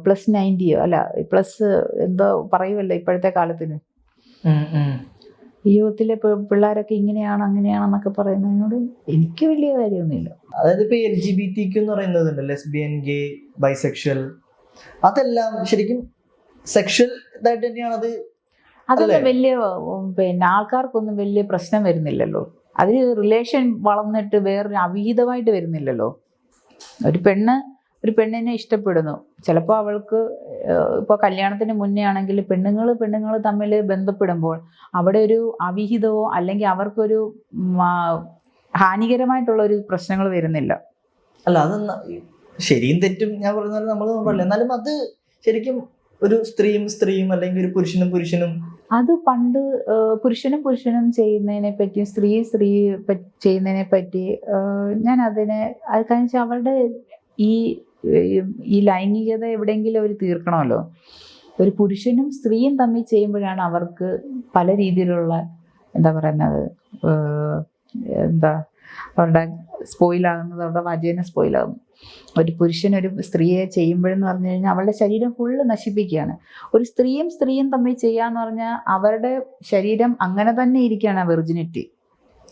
+90 അല്ല പ്ലസ് എന്തോ പറയുമല്ലോ ഇപ്പോഴത്തെ കാലത്തിന്, ഈ യുഗത്തിലെ പിള്ളേരൊക്കെ ഇങ്ങനെയാണ് അങ്ങനെയാണെന്നൊക്കെ പറയുന്നതിനോട് എനിക്ക് വലിയ കാര്യമൊന്നുമില്ല. അതായത് ഇപ്പൊ LGBTQ എന്ന് പറയുന്നതുണ്ട്, ലെസ്ബിയൻ, ഗേ, ബൈസെക്ഷൽ, അതെല്ലാം ശരിക്കും സെക്ഷൽ ഇതായിട്ട് തന്നെയാണ്. അതൊന്നും വലിയ പിന്നെ ആൾക്കാർക്കൊന്നും വലിയ പ്രശ്നം വരുന്നില്ലല്ലോ. അതിൽ റിലേഷൻ വളർന്നിട്ട് വേറൊരു അവിഹിതമായിട്ട് വരുന്നില്ലല്ലോ. ഒരു പെണ്ണിനെ ഇഷ്ടപ്പെടുന്നു, ചിലപ്പോൾ അവൾക്ക് ഇപ്പോൾ കല്യാണത്തിന് മുന്നേ ആണെങ്കിൽ പെണ്ണുങ്ങൾ തമ്മിൽ ബന്ധപ്പെടുമ്പോൾ അവിടെ ഒരു അവിഹിതമോ അല്ലെങ്കിൽ അവർക്കൊരു ഹാനികരമായിട്ടുള്ള ഒരു പ്രശ്നങ്ങൾ വരുന്നില്ല. അല്ല, അത് ശരിയും തെറ്റും ഞാൻ പറഞ്ഞാൽ നമ്മൾ നോക്കില്ല. എന്നാലും അത് ശരിക്കും ഒരു സ്ത്രീയും അല്ലെങ്കിൽ ഒരു പുരുഷനും അത് പണ്ട് പുരുഷനും ചെയ്യുന്നതിനെ പറ്റി സ്ത്രീ ചെയ്യുന്നതിനെ പറ്റി ഞാൻ അതിനെ അത് കാരണം അവരുടെ ഈ ലൈംഗികത എവിടെയെങ്കിലും അവർ തീർക്കണമല്ലോ. ഒരു പുരുഷനും സ്ത്രീയും തമ്മിൽ ചെയ്യുമ്പോഴാണ് അവർക്ക് പല രീതിയിലുള്ള എന്താ പറയുന്നത് അവരുടെ സ്പോയിലാകുന്നത്, അവരുടെ വജേന സ്പോയിലാകുന്നു. ഒരു പുരുഷൻ ഒരു സ്ത്രീയെ ചെയ്യുമ്പോഴെന്ന് പറഞ്ഞു കഴിഞ്ഞാൽ അവളുടെ ശരീരം ഫുള്ള് നശിപ്പിക്കുകയാണ്. ഒരു സ്ത്രീയും തമ്മിൽ ചെയ്യാന്ന് പറഞ്ഞാൽ അവരുടെ ശരീരം അങ്ങനെ തന്നെ ഇരിക്കുകയാണ് വെർജിനിറ്റി.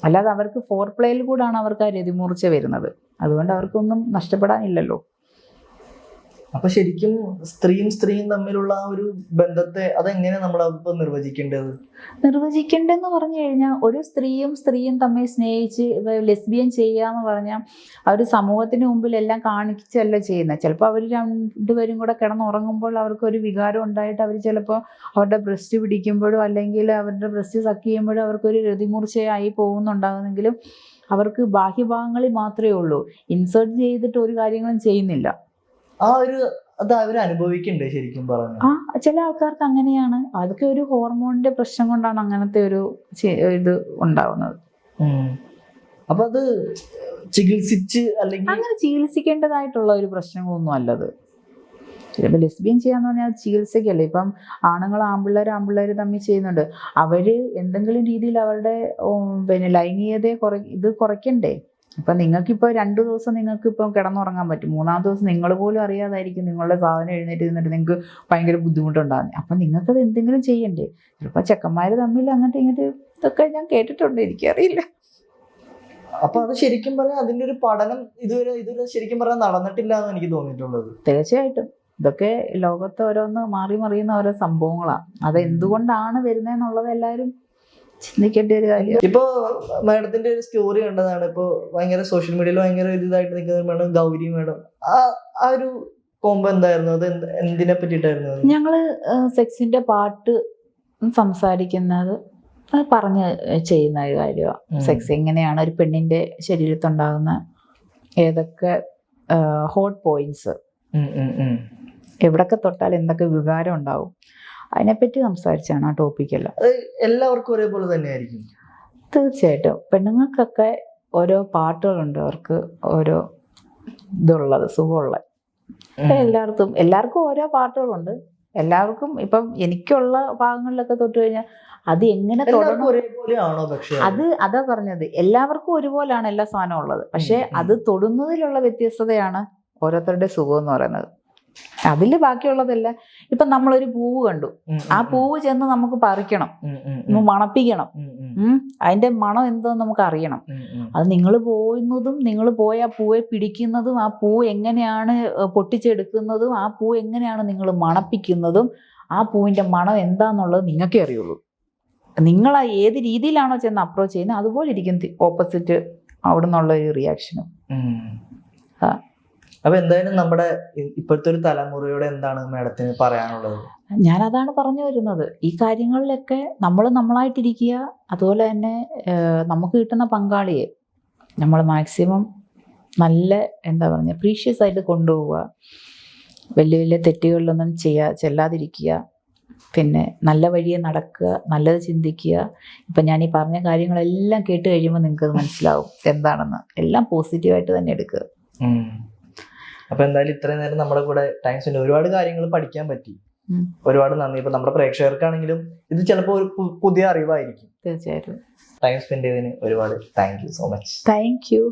അല്ലാതെ അവർക്ക് ഫോർപ്ലേയിൽ കൂടാണ് അവർക്ക് ആ രതിമൂർച്ച വരുന്നത്. അതുകൊണ്ട് അവർക്കൊന്നും നഷ്ടപ്പെടാനില്ലല്ലോ. അപ്പൊ ശരിക്കും സ്ത്രീയും തമ്മിലുള്ള ആ ഒരു ബന്ധത്തെ അതെങ്ങനെ നമ്മളിപ്പോ നിർവചിക്കേണ്ടതെന്ന് പറഞ്ഞു കഴിഞ്ഞാൽ ഒരു സ്ത്രീയും തമ്മിൽ സ്നേഹിച്ച് ലെസ്ബിയൻ ചെയ്യാന്ന് പറഞ്ഞാൽ അവർ സമൂഹത്തിന് മുമ്പിൽ എല്ലാം കാണിച്ചല്ല ചെയ്യുന്നത്. ചിലപ്പോൾ അവർ രണ്ടുപേരും കൂടെ കിടന്നുറങ്ങുമ്പോൾ അവർക്കൊരു വികാരം ഉണ്ടായിട്ട് അവർ ചിലപ്പോൾ അവരുടെ ബ്രസ്റ്റ് പിടിക്കുമ്പോഴോ അല്ലെങ്കിൽ അവരുടെ ബ്രസ്റ്റ് സക്ക് ചെയ്യുമ്പോഴോ അവർക്കൊരു രതിമൂർച്ചയായി പോകുന്നുണ്ടാകുന്നെങ്കിലും അവർക്ക് ബാഹ്യഭാഗങ്ങളിൽ മാത്രമേ ഉള്ളൂ. ഇൻസേർട്ട് ചെയ്തിട്ട് ഒരു കാര്യങ്ങളും ചെയ്യുന്നില്ല. അത് അവർ അനുഭവിക്കണ്ടേ ശരിക്കും പറഞ്ഞു? ചില ആൾക്കാർക്ക് അങ്ങനെയാണ്. അതൊക്കെ ഒരു ഹോർമോണിന്റെ പ്രശ്നം കൊണ്ടാണ് അങ്ങനത്തെ ഒരു ഇത് ഉണ്ടാവുന്നത്. അപ്പൊ അത് ചികിത്സിച്ച് അല്ലെങ്കിൽ അങ്ങനെ ചികിത്സിക്കേണ്ടതായിട്ടുള്ള ഒരു പ്രശ്നങ്ങളൊന്നും അല്ലത്. ചിലപ്പോൾ ലെസ്ബിയൻ ചെയ്യാന്ന് പറഞ്ഞാൽ ചികിത്സയ്ക്കല്ലേ. ഇപ്പം ആൺപിള്ളേർ തമ്മിൽ ചെയ്യുന്നുണ്ട്. അവര് എന്തെങ്കിലും രീതിയിൽ അവരുടെ ലൈംഗികതയെ കുറയ്ക്കണ്ടേ. ഇപ്പം നിങ്ങൾക്കിപ്പോൾ 2 ദിവസം നിങ്ങൾക്കിപ്പോൾ കിടന്നുറങ്ങാൻ പറ്റും, 3-ാമത്തെ ദിവസം നിങ്ങൾ പോലും അറിയാതായിരിക്കും നിങ്ങളുടെ സാധനം എഴുന്നേറ്റ് നിന്നിട്ട് നിങ്ങൾക്ക് ഭയങ്കര ബുദ്ധിമുട്ടുണ്ടാകുന്നത്. അപ്പം നിങ്ങൾക്കത് എന്തെങ്കിലും ചെയ്യണ്ടേ. ചിലപ്പോൾ ചെക്കന്മാർ തമ്മിൽ അങ്ങോട്ട് ഇങ്ങോട്ട് ഇതൊക്കെ ഞാൻ കേട്ടിട്ടുണ്ട്, എനിക്കറിയില്ല. അപ്പൊ അത് ശരിക്കും പറഞ്ഞാൽ അതിന്റെ ഒരു പഠനം ഇതുവരെ ശരിക്കും പറഞ്ഞാൽ നടന്നിട്ടില്ല എന്ന് എനിക്ക് തോന്നിയിട്ടുള്ളത്. തീർച്ചയായിട്ടും ഇതൊക്കെ ലോകത്ത് ഓരോന്ന് മറിയുന്ന ഓരോ സംഭവങ്ങളാണ്. അത് എന്തുകൊണ്ടാണ് വരുന്നതെന്നുള്ളത് എല്ലാവരും ചിന്തിക്കേണ്ട ഒരു കാര്യം. ഇപ്പൊ മാഡത്തിന്റെ ഒരു സ്റ്റോറി കണ്ടതാണ്. ഇപ്പൊ ഭയങ്കര സോഷ്യൽ മീഡിയയിൽ ഭയങ്കര ഇതായിട്ട് നിൽക്കുന്ന മാഡം ഗൗരി മാഡം. ആ ഒരു കോംബോ എന്തായിരുന്നു? അത് എന്തിനെ പറ്റിയിട്ടായിരുന്നു? ഞങ്ങള് സെക്സിന്റെ പാട്ട് സംസാരിക്കുന്നത് പറഞ്ഞ് ചെയ്യുന്ന ഒരു കാര്യമാണ്. സെക്സ് എങ്ങനെയാണ് ഒരു പെണ്ണിന്റെ ശരീരത്തുണ്ടാകുന്ന ഏതൊക്കെ ഹോട്ട് പോയിന്റ്സ്, എവിടൊക്കെ തൊട്ടാൽ എന്തൊക്കെ വികാരം ഉണ്ടാവും, അതിനെപ്പറ്റി സംസാരിച്ചാണ് ആ ടോപ്പിക്കെല്ലാം. എല്ലാവർക്കും ഒരേപോലെ തന്നെയായിരിക്കും? തീർച്ചയായിട്ടും. പെണ്ണുങ്ങൾക്കൊക്കെ ഓരോ പാട്ടുകളുണ്ട്, അവർക്ക് ഓരോ ഇതുള്ളത് സുഖമുള്ള. എല്ലാവർക്കും ഓരോ പാട്ടുകളുണ്ട്. എല്ലാവർക്കും ഇപ്പം എനിക്കുള്ള ഭാഗങ്ങളിലൊക്കെ തൊട്ട് കഴിഞ്ഞാൽ അത് എങ്ങനെ തുടങ്ങും അതാ പറഞ്ഞത്. എല്ലാവർക്കും ഒരുപോലെയാണ് എല്ലാ സാധനവും ഉള്ളത്. പക്ഷെ അത് തൊടുന്നതിലുള്ള വ്യത്യസ്തതയാണ് ഓരോരുത്തരുടെ സുഖം എന്ന് പറയുന്നത്. അതില് ബാക്കിയുള്ളതല്ല. ഇപ്പൊ നമ്മളൊരു പൂവ് കണ്ടു, ആ പൂവ് ചെന്ന് നമുക്ക് പറിക്കണം, മണപ്പിക്കണം, അതിന്റെ മണം എന്തോന്ന് നമുക്ക് അറിയണം. അത് നിങ്ങൾ പോയുന്നതും നിങ്ങൾ പോയ ആ പൂവെ പിടിക്കുന്നതും ആ പൂ എങ്ങനെയാണ് പൊട്ടിച്ചെടുക്കുന്നതും ആ പൂ എങ്ങനെയാണ് നിങ്ങൾ മണപ്പിക്കുന്നതും ആ പൂവിന്റെ മണം എന്താന്നുള്ളത് നിങ്ങൾക്കേ അറിയുള്ളൂ. നിങ്ങൾ ഏത് രീതിയിലാണോ ചെന്ന് അപ്രോച്ച് ചെയ്യുന്നത് അതുപോലെ ഇരിക്കും ഓപ്പോസിറ്റ് അവിടെ നിന്നുള്ള ഒരു റിയാക്ഷനും. അപ്പൊ എന്തായാലും നമ്മുടെ ഇപ്പോഴത്തെ ഒരു തലമുറയോട് എന്താണ് മാഡത്തിന് പറയാനുള്ളത്? ഞാനതാണ് പറഞ്ഞു വരുന്നത്. ഈ കാര്യങ്ങളിലൊക്കെ നമ്മൾ നമ്മളായിട്ടിരിക്കുക, അതുപോലെ തന്നെ നമുക്ക് കിട്ടുന്ന പങ്കാളിയെ നമ്മൾ മാക്സിമം നല്ല എന്താ പറയുക പ്രീഷ്യസ് ആയിട്ട് കൊണ്ടുപോവുക. വലിയ വലിയ തെറ്റുകളിലൊന്നും ചെല്ലാതിരിക്കുക. പിന്നെ നല്ല വഴിയെ നടക്കുക, നല്ലത് ചിന്തിക്കുക. ഇപ്പം ഞാൻ ഈ പറഞ്ഞ കാര്യങ്ങളെല്ലാം കേട്ട് കഴിയുമ്പോൾ നിങ്ങൾക്ക് മനസ്സിലാവും എന്താണെന്ന്. എല്ലാം പോസിറ്റീവായിട്ട് തന്നെ എടുക്കുക. അപ്പൊ എന്തായാലും ഇത്രയും നേരം നമ്മുടെ കൂടെ ടൈം സ്പെൻഡ്, ഒരുപാട് കാര്യങ്ങൾ പഠിക്കാൻ പറ്റി. ഒരുപാട് നന്ദി. ഇപ്പൊ നമ്മുടെ പ്രേക്ഷകർക്കാണെങ്കിലും ഇത് ചിലപ്പോൾ ഒരു പുതിയ അറിവായിരിക്കും. തീർച്ചയായിട്ടും. ടൈം സ്പെൻഡ് ചെയ്തതിന് ഒരുപാട് thank you so much. Thank you.